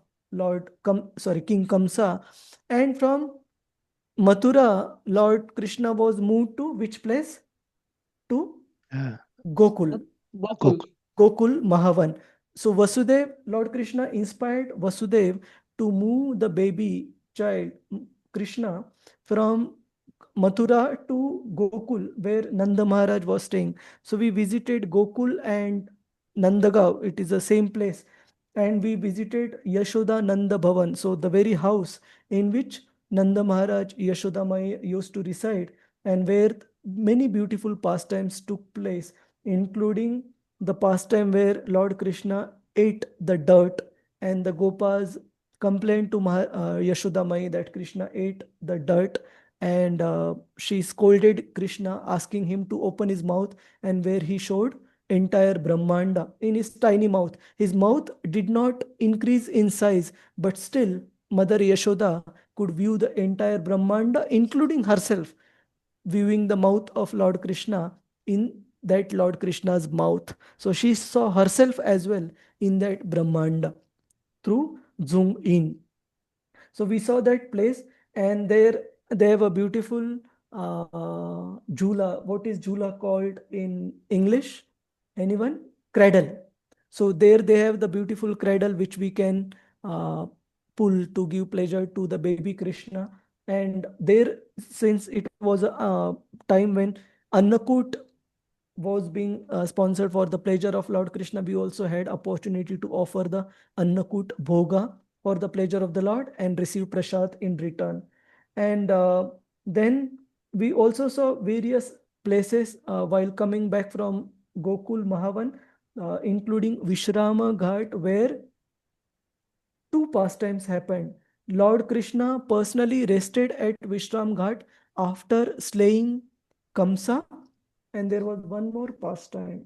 King Kamsa. And from Mathura, Lord Krishna was moved to which place? To Gokul. Gokul. Gokul Mahavan. So Vasudev, Lord Krishna inspired Vasudev to move the baby child Krishna from Mathura to Gokul, where Nanda Maharaj was staying. So we visited Gokul and Nandagaon. It is the same place. And we visited Yashoda Nanda Bhavan. So the very house in which Nanda Maharaj, Yashoda Mai used to reside, and where many beautiful pastimes took place, including the pastime where Lord Krishna ate the dirt, and the Gopas complained to Yashoda Mai that Krishna ate the dirt, and she scolded Krishna, asking him to open his mouth, and where he showed entire Brahmanda in his tiny mouth. His mouth did not increase in size, but still Mother Yashoda could view the entire Brahmanda, including herself, viewing the mouth of Lord Krishna in that Lord Krishna's mouth. So she saw herself as well in that Brahmanda through zoom in. So we saw that place, and there they have a beautiful jhula. What is jhula called in English? Anyone? Cradle. So there they have the beautiful cradle which we can pull to give pleasure to the baby Krishna. And there, since it was a time when Annakut was being sponsored for the pleasure of Lord Krishna, we also had opportunity to offer the Annakut Bhoga for the pleasure of the Lord and receive prasad in return. And then we also saw various places while coming back from Gokul Mahavan, including Vishrama Ghat, where two pastimes happened. Lord Krishna personally rested at Vishram Ghat after slaying Kamsa, and there was one more pastime.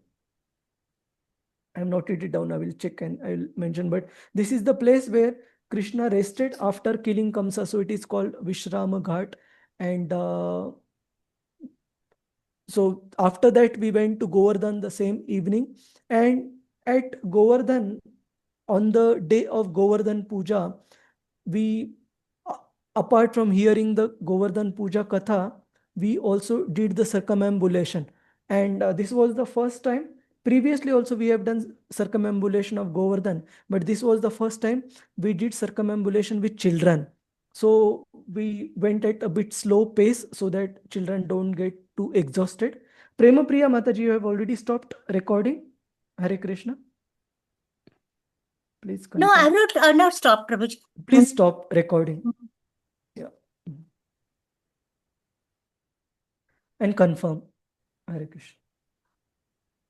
I have noted it down. I will check and I will mention. But this is the place where Krishna rested after killing Kamsa. So it is called Vishrama Ghat. And So after that, we went to Govardhan the same evening. And at Govardhan, on the day of Govardhan Puja, we, a- apart from hearing the Govardhan Puja Katha, we also did the circumambulation. And this was the first time. Previously, also, we have done circumambulation of Govardhan, but this was the first time we did circumambulation with children. So we went at a bit slow pace so that children don't get too exhausted. Prema Priya Mataji, you have already stopped recording. Hare Krishna. Please No, confirm. I've not stopped, Prabhuji. Please stop recording. Yeah. And confirm. Hare Krishna.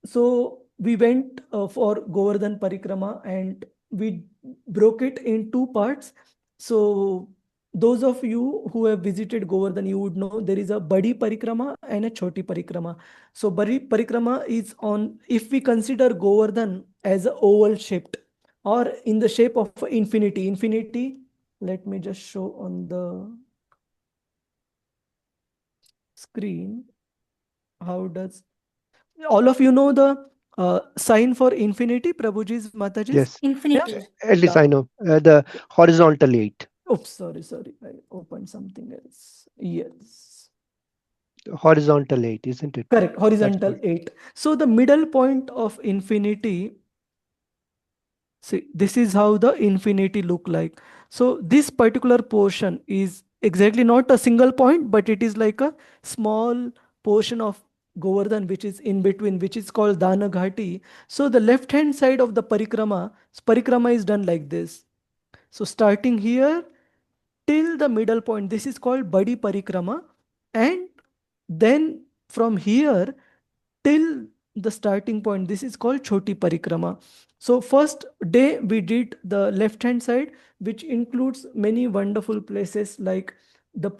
So we went for Govardhan Parikrama and we broke it in two parts. So those of you who have visited Govardhan, you would know there is a Badi Parikrama and a Choti Parikrama. So Badi Parikrama is on, if we consider Govardhan as a oval shaped or in the shape of infinity. Infinity, let me just show on the screen. How does all of you know the sign for infinity, Prabhuji's, Mataji's? Yes, Infinity. at least Yeah. I know the horizontal 8. Oops, sorry. I opened something else. Yes. Horizontal 8, isn't it? Correct. Horizontal what- 8. So the middle point of infinity, see, this is how the infinity look like. So this particular portion is exactly not a single point, but it is like a small portion of Govardhan, which is in between, which is called Dana Ghati. So the left hand side of the parikrama is done like this. So starting here till the middle point, this is called Badi Parikrama. And then from here till the starting point, this is called Choti Parikrama. So first day we did the left hand side, which includes many wonderful places like the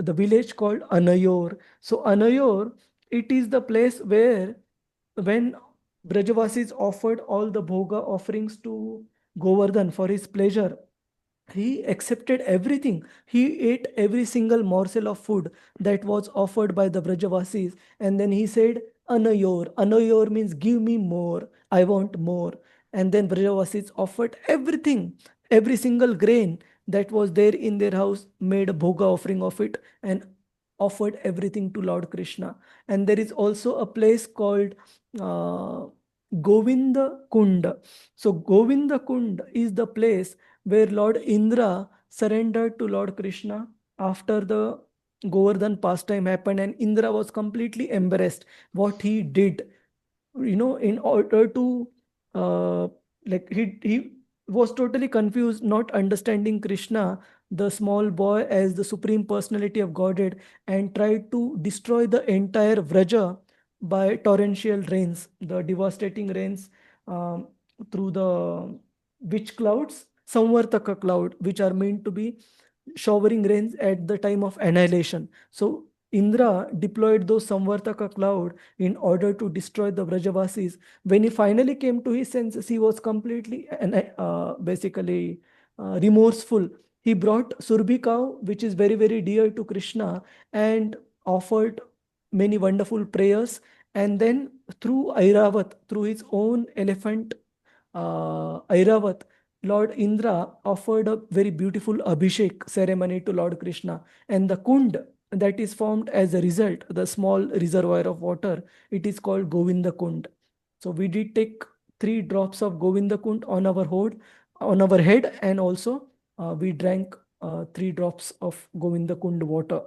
village called Anayor. So Anayor, it is the place where when Brajavasis offered all the bhoga offerings to Govardhan for his pleasure, he accepted everything. He ate every single morsel of food that was offered by the Brajavasis. And then he said, Anayor. Anayor means give me more. I want more. And then Brajavasis offered everything, every single grain that was there in their house, made a bhoga offering of it and offered everything to Lord Krishna. And there is also a place called uh, Govinda Kund. So Govinda Kund is the place where Lord Indra surrendered to Lord Krishna after the Govardhan pastime happened, and Indra was completely embarrassed what he did. In order to like he was totally confused, not understanding Krishna, the small boy, as the supreme personality of Godhead, and tried to destroy the entire Vraja by torrential rains, the devastating rains um, through the witch clouds, Samvartaka cloud, which are meant to be showering rains at the time of annihilation. So Indra deployed those Samvartaka cloud in order to destroy the Vrajavasis. When he finally came to his senses, he was completely basically remorseful. He brought Surbhi cow, which is very, very dear to Krishna, and offered many wonderful prayers. And then through Airavat, through his own elephant Airavat, Lord Indra offered a very beautiful Abhishek ceremony to Lord Krishna. And the Kund that is formed as a result, the small reservoir of water, it is called Govinda Kund. So we did take 3 drops of Govinda Kund on our head, and also we drank 3 drops of Govinda Kund water.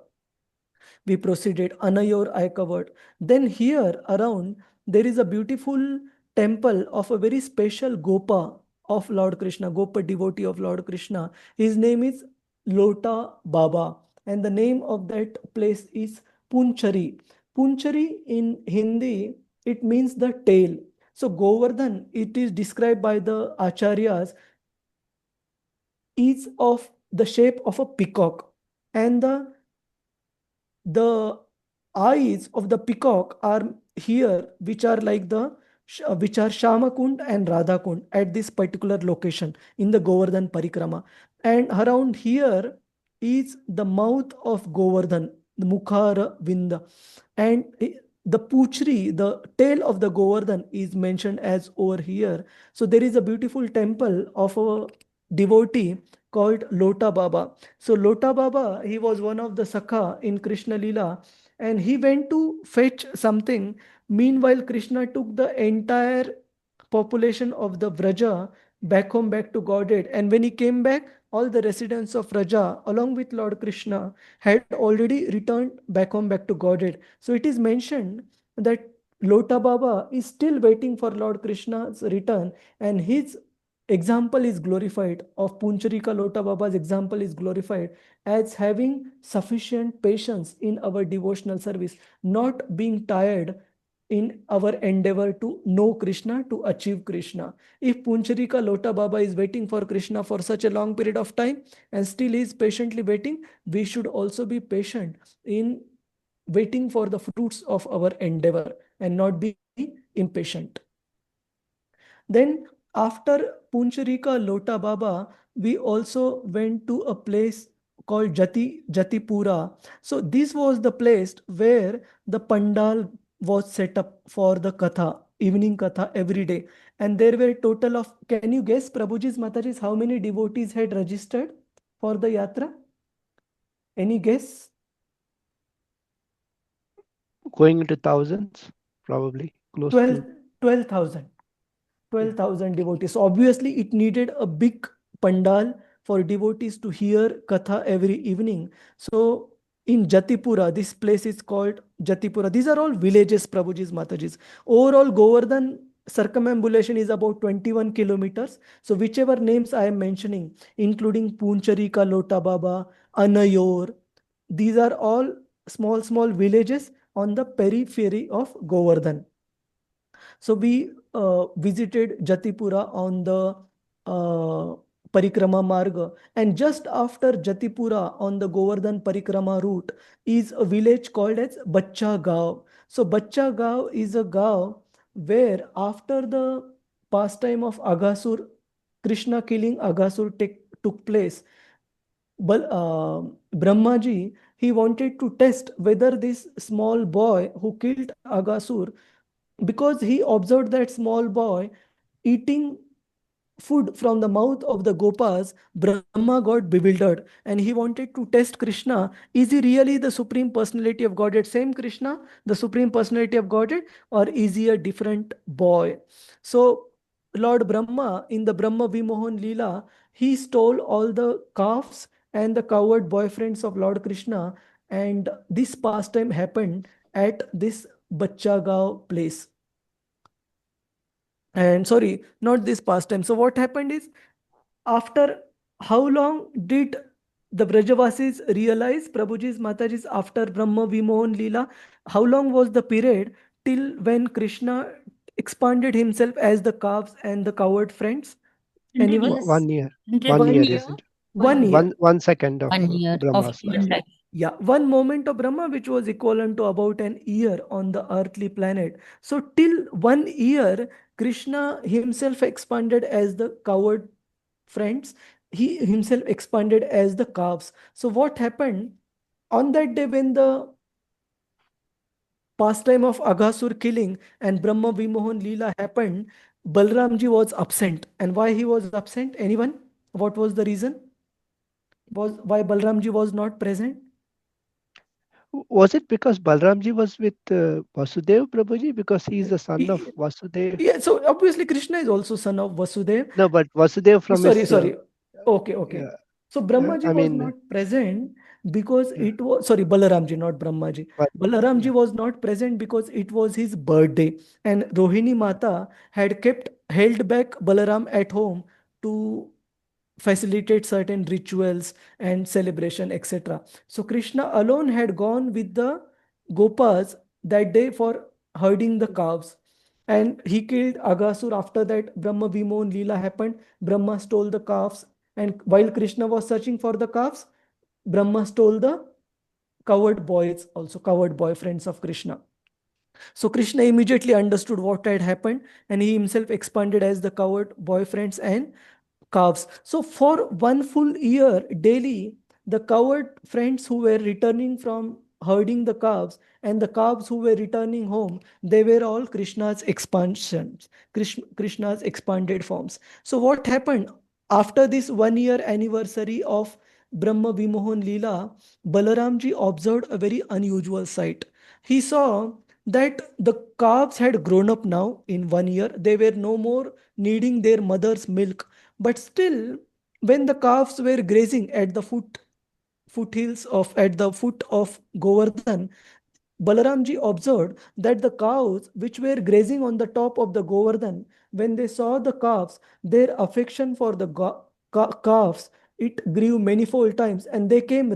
We proceeded, Anayor I covered. Then here around, there is a beautiful temple of a very special Gopa of Lord Krishna, Gopa devotee of Lord Krishna. His name is Lota Baba, and the name of that place is Punchari. Punchari in Hindi, it means the tail. So Govardhan, it is described by the Acharyas, is of the shape of a peacock, and the eyes of the peacock are here, which are like which are Shamakund and Radhakund at this particular location in the Govardhan Parikrama. And around here is the mouth of Govardhan, the Mukhara Vinda. And the Puchri, the tail of the Govardhan, is mentioned as over here. So there is a beautiful temple of a devotee called Lota Baba. So Lota Baba, he was one of the Sakha in Krishna Lila, and he went to fetch something. Meanwhile, Krishna took the entire population of the Vraja back home, back to Godhead. And when he came back, all the residents of Vraja, along with Lord Krishna, had already returned back home, back to Godhead. So it is mentioned that Lota Baba is still waiting for Lord Krishna's return, and his example is glorified. Of Puncharika Lota Baba's example is glorified as having sufficient patience in our devotional service, not being tired in our endeavor to know Krishna, to achieve Krishna. If Puncharika Lota Baba is waiting for Krishna for such a long period of time and still is patiently waiting, we should also be patient in waiting for the fruits of our endeavor and not be impatient. Then after Puncharika Lota Baba, we also went to a place called Jatipura. So this was the place where the pandal was set up for the katha, evening katha every day. And there were total of, can you guess, Prabhuji's Mataji's, how many devotees had registered for the yatra? Any guess? Going into thousands, probably close 12,000. 12,000 devotees. So obviously it needed a big pandal for devotees to hear katha every evening. So in Jatipura, this place is called Jatipura. These are all villages, Prabhuji's, Mataji's. Overall, Govardhan circumambulation is about 21 kilometers. So whichever names I am mentioning, including Puncharika, Lota Baba, Anayor, these are all small villages on the periphery of Govardhan. So we visited Jatipura on the Parikrama Marga, and just after Jatipura on the Govardhan Parikrama route is a village called as Bachcha Gaon. So Bachcha Gaon is a Gaon where after the pastime of Aghasur, Krishna killing Aghasur took place. But Brahmaji, he wanted to test whether this small boy who killed Aghasur, because he observed that small boy eating food from the mouth of the Gopas, Brahma got bewildered and he wanted to test Krishna. Is he really the Supreme Personality of Godhead, same Krishna, the Supreme Personality of Godhead, or is he a different boy? So Lord Brahma, in the Brahma Vimohan Leela, he stole all the calves and the coward boyfriends of Lord Krishna, and this pastime happened at this Bachagao place. And sorry, not this pastime. So what happened is, after how long did the Brajavasis realize Prabhuji's Mataji's after Brahma Vimohan Leela? How long was the period till when Krishna expanded himself as the calves and the coward friends? 100 Anyone? years. 1 year. 100 1 year, years. isn't it? 1 year. 1 second of 1 year of Brahma's human life. life. Yeah, one moment of Brahma, which was equivalent to about an year on the earthly planet. So till 1 year, Krishna himself expanded as the coward friends. He himself expanded as the calves. So what happened on that day when the pastime of Aghasur killing and Brahma Vimohan Leela happened, Balramji was absent. And why he was absent? Anyone? What was the reason? Was why Balramji was not present? Was it because Balramji was with Vasudev Prabhuji? Because he is the son of He- Vasudev. Yeah, so obviously Krishna is also son of Vasudev. No, but Vasudev from Sorry, his. sorry. Okay. Yeah, So Brahmaji I was mean, not present because yeah, it was, sorry, Balaramji, not Brahmaji. but Balaramji yeah. was not present because it was his birthday, and Rohini Mata had held back Balaram at home to facilitate certain rituals and celebration, etc. So Krishna alone had gone with the Gopas that day for herding the calves. And he killed Aghasur. After that, Brahma Vimohan Leela happened. Brahma stole the calves. And while Krishna was searching for the calves, Brahma stole the coward boys, also coward boyfriends of Krishna. So Krishna immediately understood what had happened, and he himself expanded as the coward boyfriends and calves. So for 1 full year, daily, the coward friends who were returning from herding the calves, and the calves who were returning home, they were all Krishna's expansions, Krishna's expanded forms. So what happened after this 1 year anniversary of Brahma Vimohan Leela? Balaramji observed a very unusual sight. He saw that the calves had grown up now in 1 year. They were no more needing their mother's milk. But still, when the calves were grazing at the foothills of at the foot of Govardhan, Balaramji observed that the cows which were grazing on the top of the Govardhan, when they saw the calves, their affection for the calves, it grew manifold times, and they came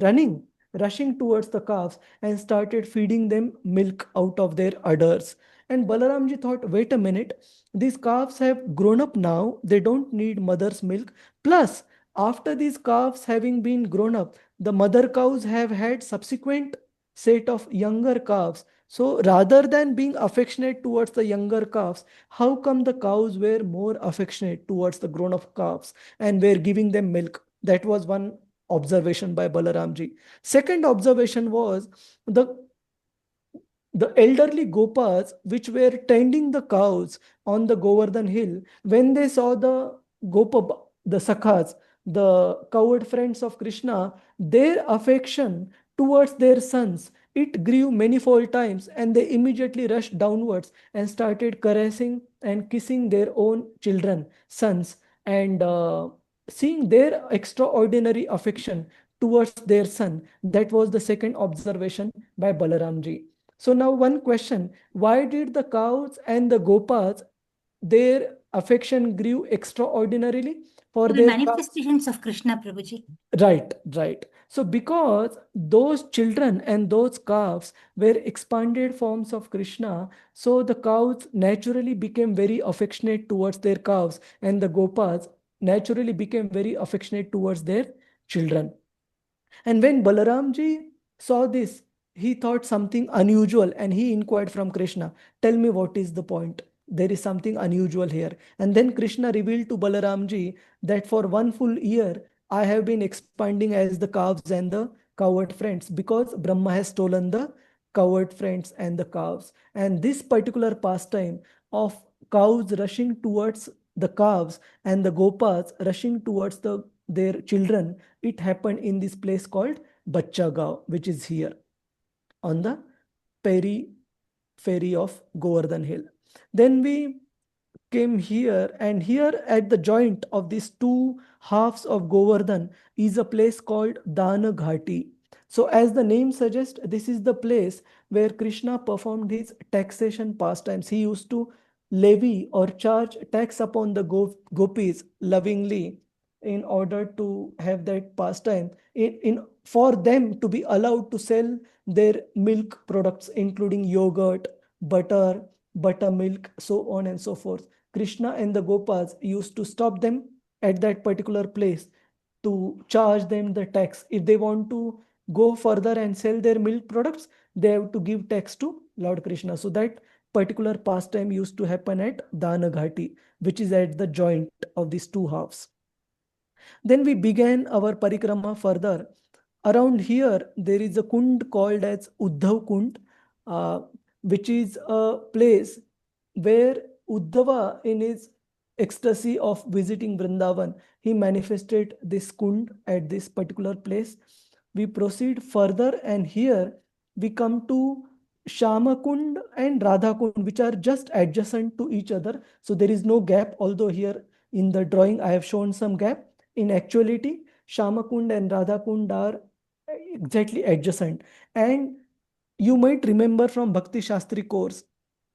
rushing towards the calves and started feeding them milk out of their udders. And Balaramji thought, wait a minute, these calves have grown up now, they don't need mother's milk. Plus, after these calves having been grown up, the mother cows have had subsequent set of younger calves. So rather than being affectionate towards the younger calves, how come the cows were more affectionate towards the grown up calves and were giving them milk? That was one observation by Balaramji. Second observation was the elderly gopas which were tending the cows on the Govardhan hill, when they saw the the sakhas, the cowherd friends of Krishna, their affection towards their sons, it grew manifold times, and they immediately rushed downwards and started caressing and kissing their own children, sons, and seeing their extraordinary affection towards their son. That was the second observation by Balaramji. So now one question, why did the cows and the gopas, their affection grew extraordinarily for The their manifestations of Krishna, Prabhuji. Right. So because those children and those calves were expanded forms of Krishna, so the cows naturally became very affectionate towards their calves, and the gopas naturally became very affectionate towards their children. And when Balaramji saw this, he thought something unusual, and he inquired from Krishna, tell me what is the point? There is something unusual here. And then Krishna revealed to Balaramji that for 1 full year, I have been expanding as the calves and the cowherd friends, because Brahma has stolen the cowherd friends and the calves. And this particular pastime of cows rushing towards the calves and the gopas rushing towards their children, it happened in this place called Bachagaon, which is here on the periphery of Govardhan Hill. Then we came here, and here at the joint of these two halves of Govardhan is a place called Dana Ghati. So as the name suggests, this is the place where Krishna performed his taxation pastimes. He used to levy or charge tax upon the gopis lovingly in order to have that pastime, for them to be allowed to sell their milk products, including yogurt, butter, buttermilk, so on and so forth. Krishna and the Gopas used to stop them at that particular place to charge them the tax. If they want to go further and sell their milk products, they have to give tax to Lord Krishna. So that particular pastime used to happen at Dana Ghati, which is at the joint of these two halves. Then we began our parikrama further. Around here, there is a kund called as Uddhav Kund, which is a place where Uddhava, in his ecstasy of visiting Vrindavan, he manifested this kund at this particular place. We proceed further, and here we come to Shama Kund and Radha Kund, which are just adjacent to each other. So there is no gap, although here in the drawing I have shown some gap. In actuality, Shama Kund and Radha Kund are exactly adjacent. And you might remember from Bhakti Shastri course,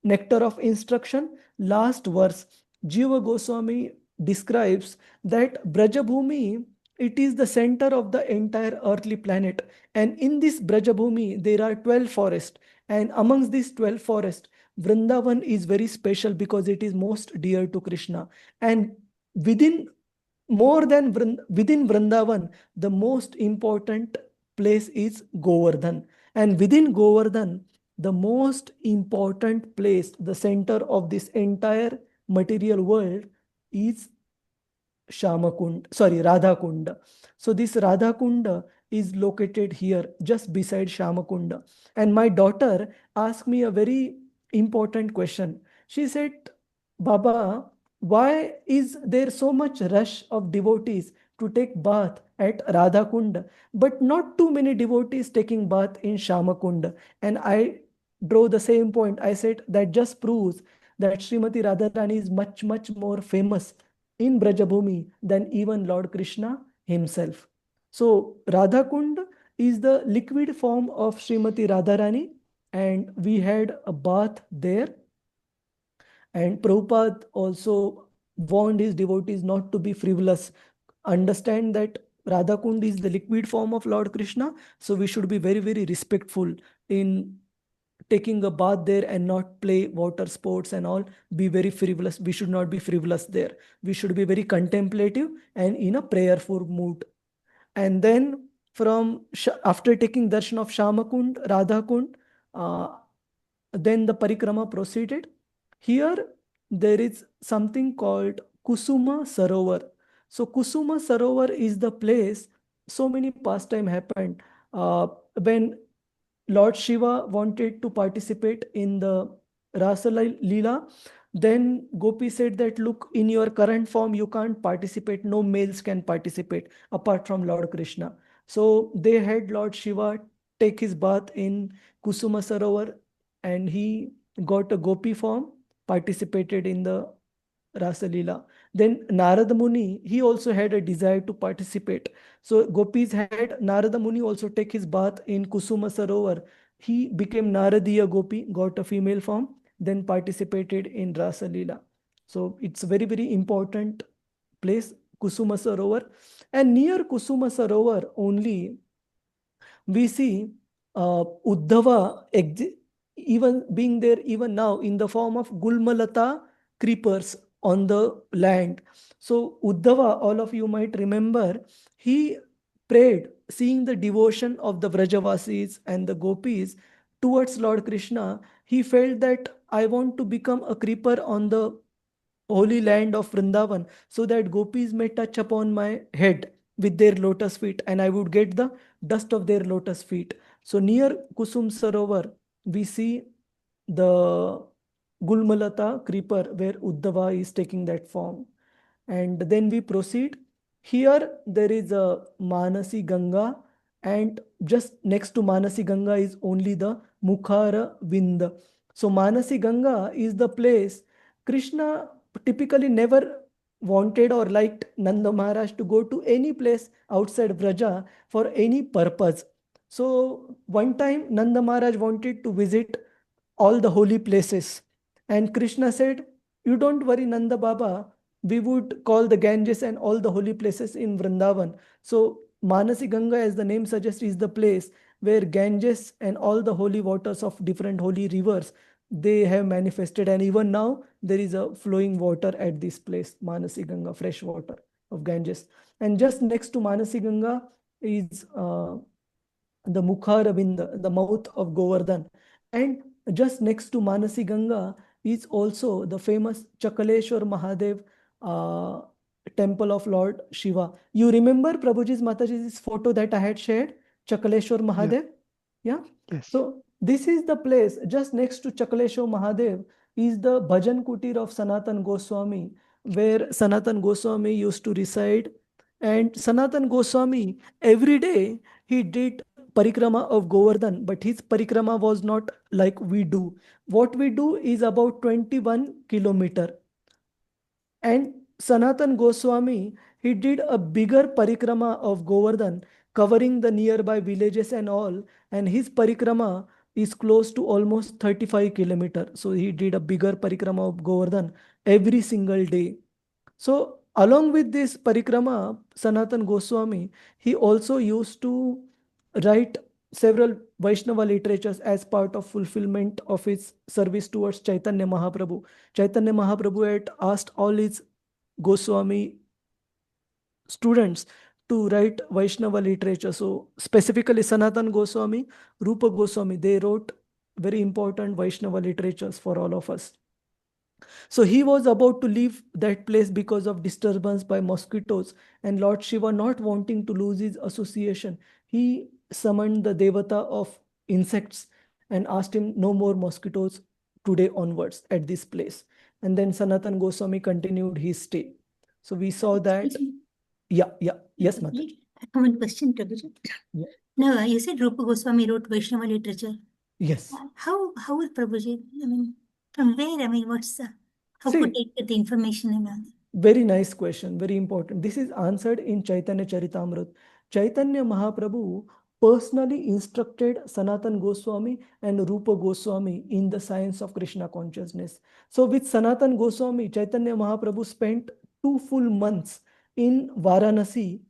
Nectar of Instruction, last verse, Jiva Goswami describes that Brajabhumi, it is the center of the entire earthly planet. And in this Brajabhumi, there are 12 forests. And amongst these 12 forests, Vrindavan is very special because it is most dear to Krishna. And within within Vrindavan, the most important place is Govardhan. And within Govardhan, the most important place, the center of this entire material world, is Radha Kunda. So this Radha Kunda is located here, just beside Shamakunda. And my daughter asked me a very important question. She said, Baba, why is there so much rush of devotees to take bath at Radha Kunda, but not too many devotees taking bath in Shamakunda? And I drove the same point. I said that just proves that Srimati Radharani is much, much more famous in Brajabhumi than even Lord Krishna himself. So Radha Kund is the liquid form of Srimati Radharani, and we had a bath there. And Prabhupada also warned his devotees not to be frivolous. Understand that Radha Kund is the liquid form of Lord Krishna, so we should be very, very respectful in taking a bath there and not play water sports and all. Be very frivolous. We should not be frivolous there. We should be very contemplative and in a prayerful mood. And then after taking darshan of Shamakund, Radha Kund, then the parikrama proceeded. Here there is something called Kusuma Sarovar. So Kusuma Sarovar is the place so many pastime happened. When Lord Shiva wanted to participate in the Rasa Leela, then Gopi said that, look, in your current form, you can't participate. No males can participate apart from Lord Krishna. So they had Lord Shiva take his bath in Kusuma Sarovar, and he got a Gopi form, participated in the Rasa Leela. Then Narada Muni, he also had a desire to participate. So Gopis had Narada Muni also take his bath in Kusuma Sarovar. He became Naradiya Gopi, got a female form, then participated in Rasa Leela. So it's a very, very important place, Kusuma Sarovar. And near Kusuma Sarovar only, we see Uddhava even being there even now in the form of Gulmalata creepers on the land. So Uddhava, all of you might remember, he prayed, seeing the devotion of the Vrajavasis and the Gopis towards Lord Krishna. He felt that I want to become a creeper on the holy land of Vrindavan, so that Gopis may touch upon my head with their lotus feet, and I would get the dust of their lotus feet. So near Kusum Sarovar, we see the Gulmalata creeper where Uddhava is taking that form. And then we proceed. Here there is a Manasi Ganga, and just next to Manasi Ganga is only the Mukhara Vind. So Manasi Ganga is the place Krishna typically never wanted or liked Nanda Maharaj to go to any place outside Vraja for any purpose. So one time Nanda Maharaj wanted to visit all the holy places, and Krishna said, you don't worry, Nanda Baba, we would call the Ganges and all the holy places in Vrindavan. So Manasi Ganga, as the name suggests, is the place where Ganges and all the holy waters of different holy rivers, they have manifested. And even now there is a flowing water at this place, Manasi Ganga, fresh water of Ganges. And just next to Manasi Ganga is the Mukharavind, the mouth of Govardhan. And just next to Manasi Ganga is also the famous Chakaleshwar Mahadev temple of Lord Shiva. You remember Prabhuji's Mataji's photo that I had shared? Chakaleshwar Mahadev? Yeah? Yes. So this is the place just next to Chakaleshwar Mahadev is the Bhajan Kutir of Sanatan Goswami, where Sanatan Goswami used to reside. And Sanatan Goswami, every day he did parikrama of Govardhan, but his parikrama was not like we do. What we do is about 21 kilometer. And Sanatan Goswami, he did a bigger parikrama of Govardhan, covering the nearby villages and all. And his parikrama is close to almost 35 kilometers. So he did a bigger parikrama of Govardhan every single day. So along with this parikrama, Sanatan Goswami, he also used to write several Vaishnava literatures as part of fulfillment of his service towards Chaitanya Mahaprabhu. Chaitanya Mahaprabhu had asked all his Goswami students to write Vaishnava literature. So specifically Sanatan Goswami, Rupa Goswami, they wrote very important Vaishnava literatures for all of us. So he was about to leave that place because of disturbance by mosquitoes, and Lord Shiva, not wanting to lose his association, he summoned the Devata of insects and asked him no more mosquitoes today onwards at this place. And then Sanatan Goswami continued his stay. So we saw that. Excuse me. Yes, Mataji. I have one question, Prabhuji. Yeah. Now, you said Rupa Goswami wrote Vaishnava literature. Yes. How is Prabhuji? I mean, from where? I mean, how See, could they get the information and all that? Very nice question, very important. This is answered in Chaitanya Charitamrita. Chaitanya Mahaprabhu personally instructed Sanatan Goswami and Rupa Goswami in the science of Krishna consciousness. So with Sanatan Goswami, Chaitanya Mahaprabhu spent 2 full months in Varanasi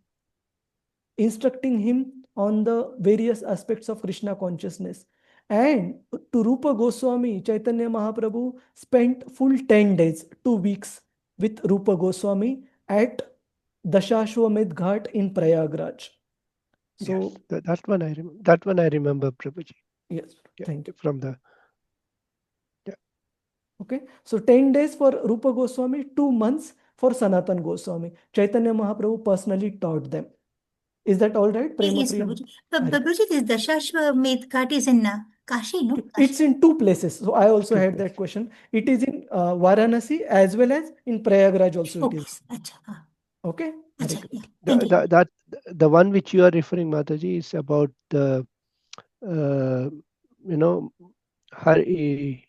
instructing him on the various aspects of Krishna consciousness. And to Rupa Goswami, Chaitanya Mahaprabhu spent full 10 days, 2 weeks with Rupa Goswami at Dashashwamedh Ghat in Prayagraj. So yes, that one I remember. That one I remember, Prabhuji. yes, Yeah, thank you. from the Okay, so 10 days for Rupa Goswami, 2 months for Sanatan Goswami. Chaitanya Mahaprabhu personally taught them. Is that all right, Prema Yes, Priya? Prabhuji. But Prabhuji, this Dashashwamedh Ghat is in Kashi, no? It's in 2 places. So I also two had that question. It is in Varanasi as well as in Prayagraj also it Okay, is. acha, Okay. Hare acha, Krishna. yeah. Thank you. the one which you are referring, Mataji, is about the Hari.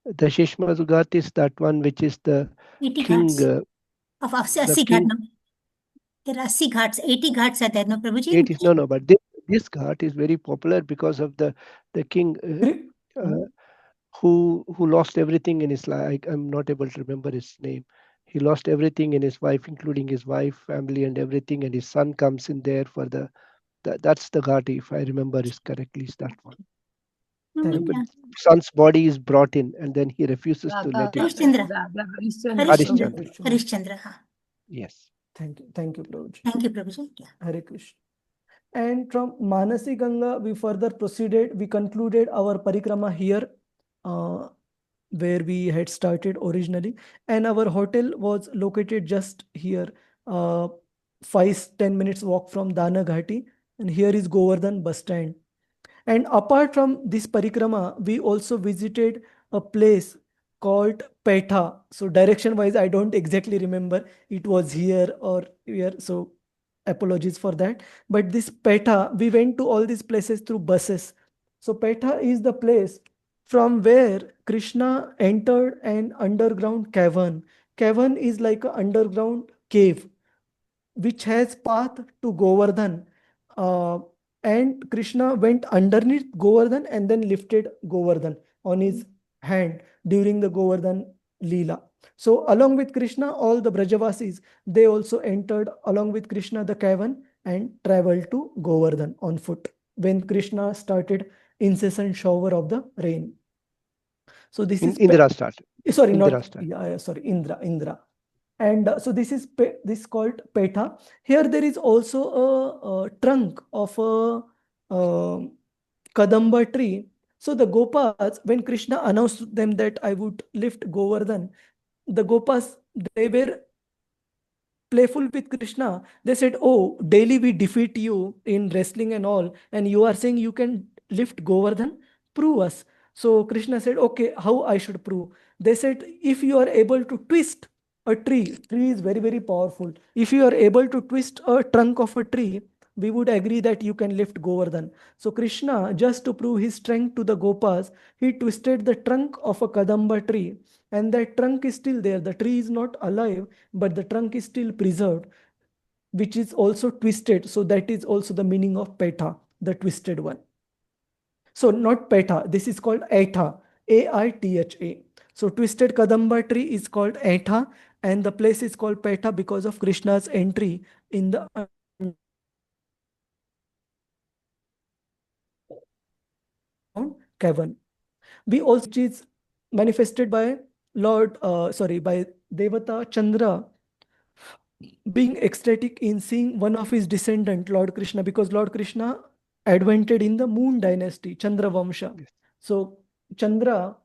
The Shishma Sugat is that one which is the 80 king. ghats of The 80 ghat, king. no? There are 80 ghats. 80 ghats are there, no, Prabhuji? It is no, but this ghat is very popular because of the king Kri- who lost everything in his life. I'm not able to remember his name. He lost everything in his wife, including his wife, family, and everything. And his son comes in there for that's the ghat, if I remember is correctly, is that one. Thank But you. son's body is brought in, and then he refuses to let it. Harishchandra. Harishchandra. Harishchandra. Yes. Thank you. Thank you, Prabhuji. Thank you, Prabhuji. Yeah. Hare Krishna. And from Manasi Ganga, we further proceeded. We concluded our parikrama here, where we had started originally. And our hotel was located just here, 5-10 minutes walk from Dana Ghati. And here is Govardhan bus stand. And apart from this parikrama, we also visited a place called Petha. So direction wise, I don't exactly remember it was here or here. So apologies for that. But this Petha, we went to all these places through buses. So Petha is the place from where Krishna entered an underground cavern. Cavern is like an underground cave which has path to Govardhan. Uh, and Krishna went underneath Govardhan and then lifted Govardhan on his hand during the Govardhan Leela. So along with Krishna, all the Brajavasis, they also entered along with Krishna the cavern and traveled to Govardhan on foot when Krishna started incessant shower of the rain. So this is Indra started. sorry, Indra not started. sorry, Indra. And so this is called Petha. Here there is also a trunk of a Kadamba tree. So the Gopas, when Krishna announced them that I would lift Govardhan, the Gopas, they were playful with Krishna. They said, oh, daily we defeat you in wrestling and all, and you are saying you can lift Govardhan? Prove us. So Krishna said, okay, how I should prove? They said, if you are able to twist a tree is very, very powerful. If you are able to twist a trunk of a tree, we would agree that you can lift Govardhan. So Krishna, just to prove his strength to the Gopas, he twisted the trunk of a Kadamba tree, and that trunk is still there. The tree is not alive, but the trunk is still preserved, which is also twisted. So that is also the meaning of Petha, the twisted one. So not Petha, this is called Aitha, Aitha. So twisted Kadamba tree is called Aitha, and the place is called Petha because of Krishna's entry in the cavern. We also, which is manifested by by Devata Chandra being ecstatic in seeing one of his descendant, Lord Krishna, because Lord Krishna advented in the moon dynasty, Chandra Vamsha. Yes. So Chandra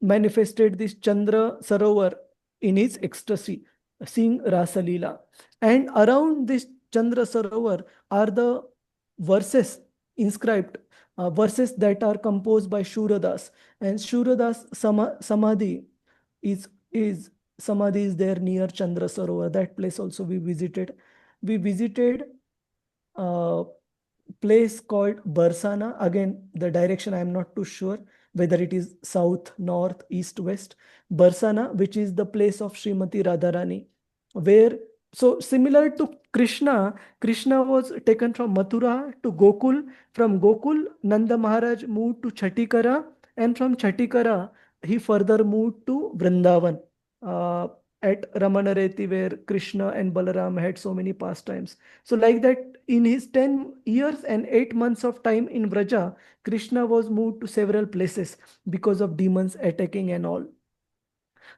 manifested this Chandra Sarovar in his ecstasy, seeing Rasa Leela. And around this Chandra Sarovar are the verses inscribed, verses that are composed by Shuradas. And Shuradas Samadhi is Samadhi is there near Chandra Sarovar. That place also we visited. We visited a place called Barsana. Again, the direction I am not too sure whether it is south, north, east, west. Barsana, which is the place of Srimati Radharani, where, so similar to Krishna, Krishna was taken from Mathura to Gokul. From Gokul, Nanda Maharaj moved to Chatikara, and from Chatikara, he further moved to Vrindavan, uh, at Ramanareti, where Krishna and Balaram had so many pastimes. So like that, in his 10 years and 8 months of time in Vraja, Krishna was moved to several places because of demons attacking and all.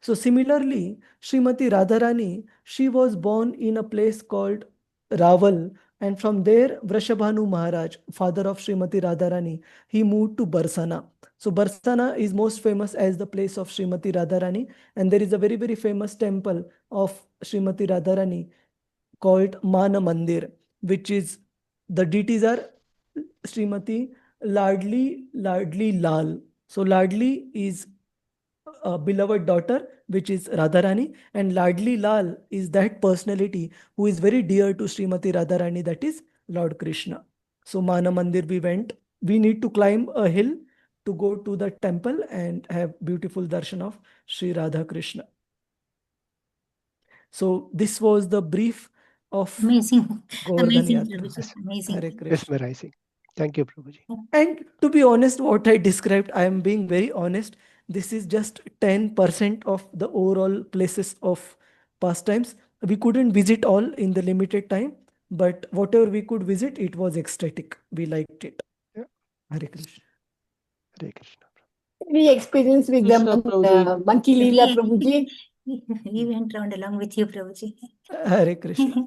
So similarly, Srimati Radharani, she was born in a place called Raval, and from there, Vrashabhanu Maharaj, father of Srimati Radharani, he moved to Barsana. So Barsana is most famous as the place of Srimati Radharani, and there is a very, very famous temple of Srimati Radharani called Mana Mandir, which is, the deities are Srimati Ladli Lal. So Ladli is a beloved daughter, which is Radharani, and Ladli Lal is that personality who is very dear to Srimati Radharani, that is Lord Krishna. So Mana Mandir we went. We need to climb a hill to go to the temple and have beautiful darshan of Sri Radha Krishna. So this was the brief of Amazing. Govardhan Amazing, Yatra. Prabhuji. Amazing. Hare Krishna. Mesmerizing. Thank you, Prabhuji. And to be honest, what I described, I am being very honest. This is just 10% of the overall places of pastimes. We couldn't visit all in the limited time, but whatever we could visit, it was ecstatic. We liked it. Yeah. Hare Krishna. Hare Krishna. We experienced with the Krishna Prabhuji. monkey Leela Prabhuji. We went round along with you, Prabhuji. Hare Krishna.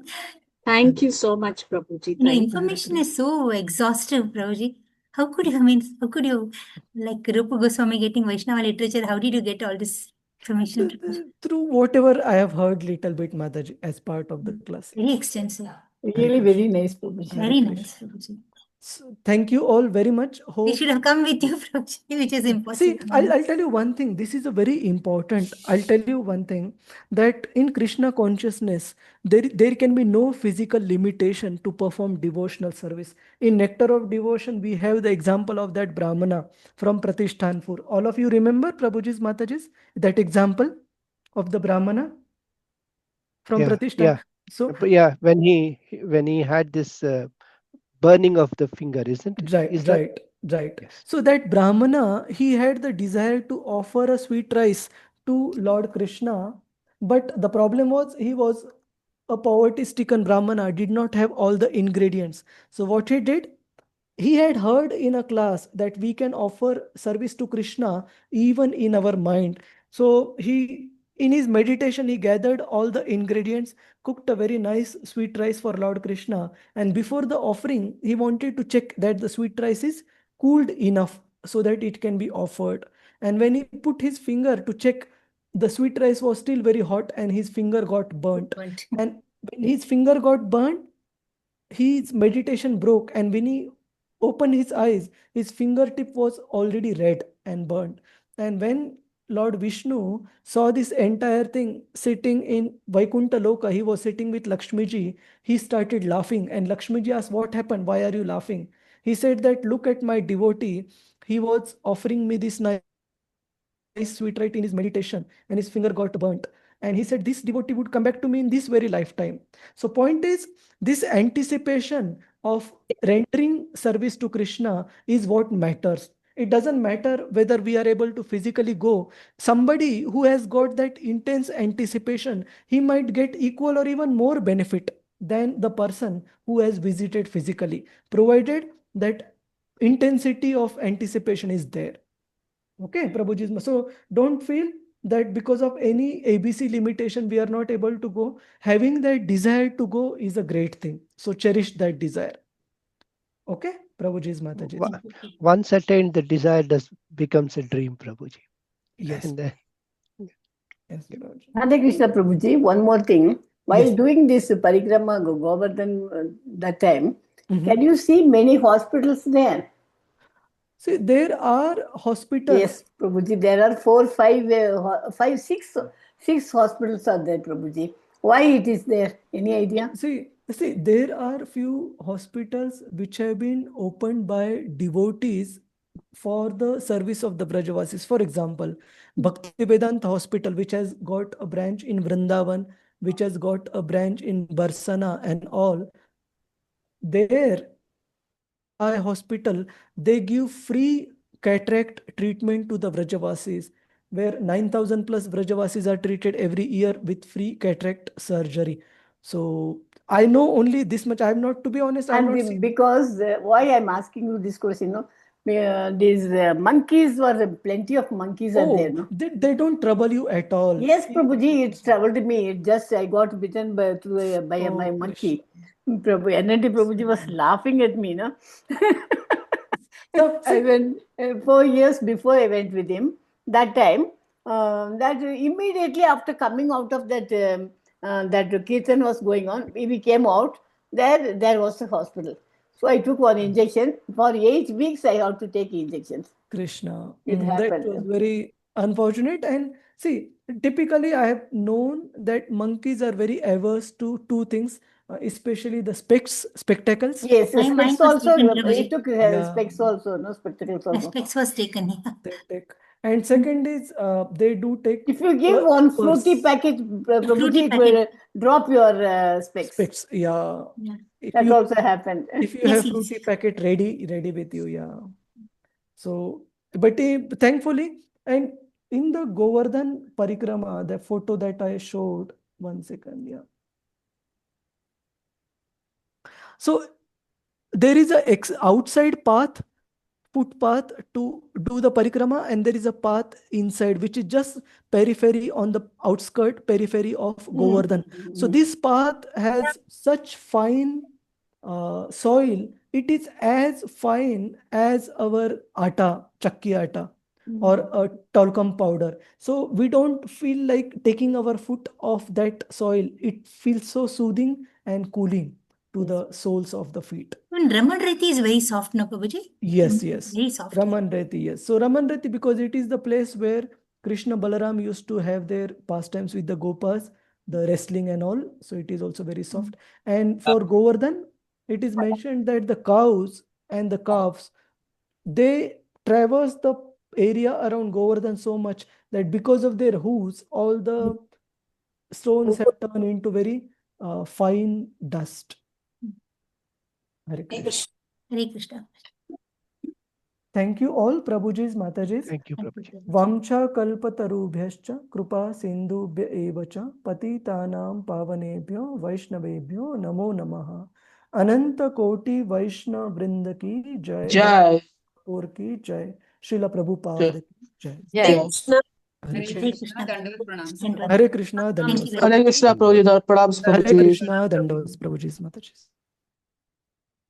Thank you so much, Prabhuji. No, Thank you. information is so exhaustive, Prabhuji. How could you, I mean, how could you, like Rupa Goswami getting Vaishnava literature, how did you get all this information, Prabhuji? Through whatever I have heard little bit, Mataji, as part of the class. Very extensive. Really very nice Prabhuji. Very nice, Prabhuji. So thank you all very much. We Hope. should have come with you, Prabhuji, which is See, impossible. I'll tell you one thing. This is a very important. I'll tell you one thing, that in Krishna consciousness, there can be no physical limitation to perform devotional service. In Nectar of Devotion, we have the example of that Brahmana from Pratishtanpur. All of you remember, Prabhuji's Mataji's, that example of the Brahmana from Yeah, Pratishthan. yeah. So But yeah, when he had this burning of the finger, isn't it? right, Is that? right. Yes. So that Brahmana, he had the desire to offer a sweet rice to Lord Krishna, but the problem was he was a poverty-stricken Brahmana, did not have all the ingredients. So what he did, he had heard in a class that we can offer service to Krishna even in our mind. So he, in his meditation, he gathered all the ingredients, cooked a very nice sweet rice for Lord Krishna. And before the offering, he wanted to check that the sweet rice is cooled enough so that it can be offered. And when he put his finger to check, the sweet rice was still very hot and his finger got burnt. And when his finger got burnt, his meditation broke, and when he opened his eyes, his fingertip was already red and burnt. And when Lord Vishnu saw this entire thing sitting in Vaikuntha Loka, he was sitting with Lakshmiji, he started laughing, and Lakshmiji asked, "What happened? Why are you laughing?" He said that, "Look at my devotee, he was offering me this nice sweet right in his meditation, and his finger got burnt. And he said this devotee would come back to me in this very lifetime." So point is, this anticipation of rendering service to Krishna is what matters. It doesn't matter whether we are able to physically go. Somebody who has got that intense anticipation, he might get equal or even more benefit than the person who has visited physically, provided that intensity of anticipation is there. Okay, Prabhuji. So don't feel that because of any ABC limitation, we are not able to go. Having that desire to go is a great thing. So cherish that desire. Okay, Prabhuji's Mataji. Once attained, the desire becomes a dream, Prabhuji. Yes. And then, Yes, Prabhuji. Hare Krishna Prabhuji, one more thing. While Yes. doing this parikrama Govardhan that time, Mhm. can you see many hospitals there? See, there are hospitals. Yes, Prabhuji, there are 6 hospitals are there, Prabhuji. Why it is there? Any idea? See, there are few hospitals which have been opened by devotees for the service of the Brajavasis. For example, Bhakti Vedanta Hospital, which has got a branch in Vrindavan, which has got a branch in Barsana and all. There, Kulai Hospital, they give free cataract treatment to the Vrajavasis, where 9,000 plus Vrajavasis are treated every year with free cataract surgery. So I know only this much. I'm not, to be honest, I'm not seen. Because why I'm asking you this question, these monkeys were plenty of monkeys are there, Oh, no? they don't trouble you at all. Yes, See, Prabhuji, it's troubled me. It just I got bitten by my oh, monkey. Prabhu, NNT Prabhuji was laughing at me, no? So I went 4 years before I went with him. That time, that immediately after coming out of that kirtan was going on, we came out. There was a hospital. So I took one injection. For 8 weeks, I had to take injections. Krishna. It That happened. was very unfortunate. And see, typically I have known that monkeys are very averse to two things, especially the spectacles. Yes, Mine specs was also. taken, It Prabhuji. took Yeah, specs also, no spectacles also. Specs was taken. Yeah. they take. And second is they do take If you give one fruity purse packet, Prabhuji, Fruity it will packet. drop your specs. specs. Yeah. Yeah. If That you also happened. if you Yes, have yes. fruity packet ready with you, yeah. So, but thankfully, and in the Govardhan Parikrama, the photo that I showed, 1 second, yeah. So there is a outside path, footpath to do the parikrama, and there is a path inside, which is just periphery on the periphery of Govardhan. So this path has such fine soil. It is as fine as our atta, chakki atta, or a talcum powder. So we don't feel like taking our foot off that soil. It feels so soothing and cooling to the soles of the feet. Even Raman Reti is very soft, no, Prabhuji? Yes, yes. Very soft. Raman Reti, yes. So Raman Reti, because it is the place where Krishna Balaram used to have their pastimes with the Gopas, the wrestling and all. So it is also very soft. And for Govardhan, it is mentioned that the cows and the calves, they traverse the area around Govardhan so much that because of their hooves, all the stones have turned into very fine dust. Hare Krishna. Hare Krishna. Thank you all, Prabhujis, Matajis. thank you, Prabhuji. Vamcha kalpatarubhyascha kripa sindhubhya eva cha patitanam pavanebhyo vaishnavebhyo namo namaha. Ananta koti Vaishnav Vrinda ki jai. Jai. Gaur ki jai. Srila Prabhupada ki jai. Yes. Hare Hare Krishna. Krishna. Hare Krishna, Thank you Dandavas. very Hare Krishna, Prabhuji. Pranams, Hare Prabhuji. Krishna, Dandavas, Prabhujis, Matajis.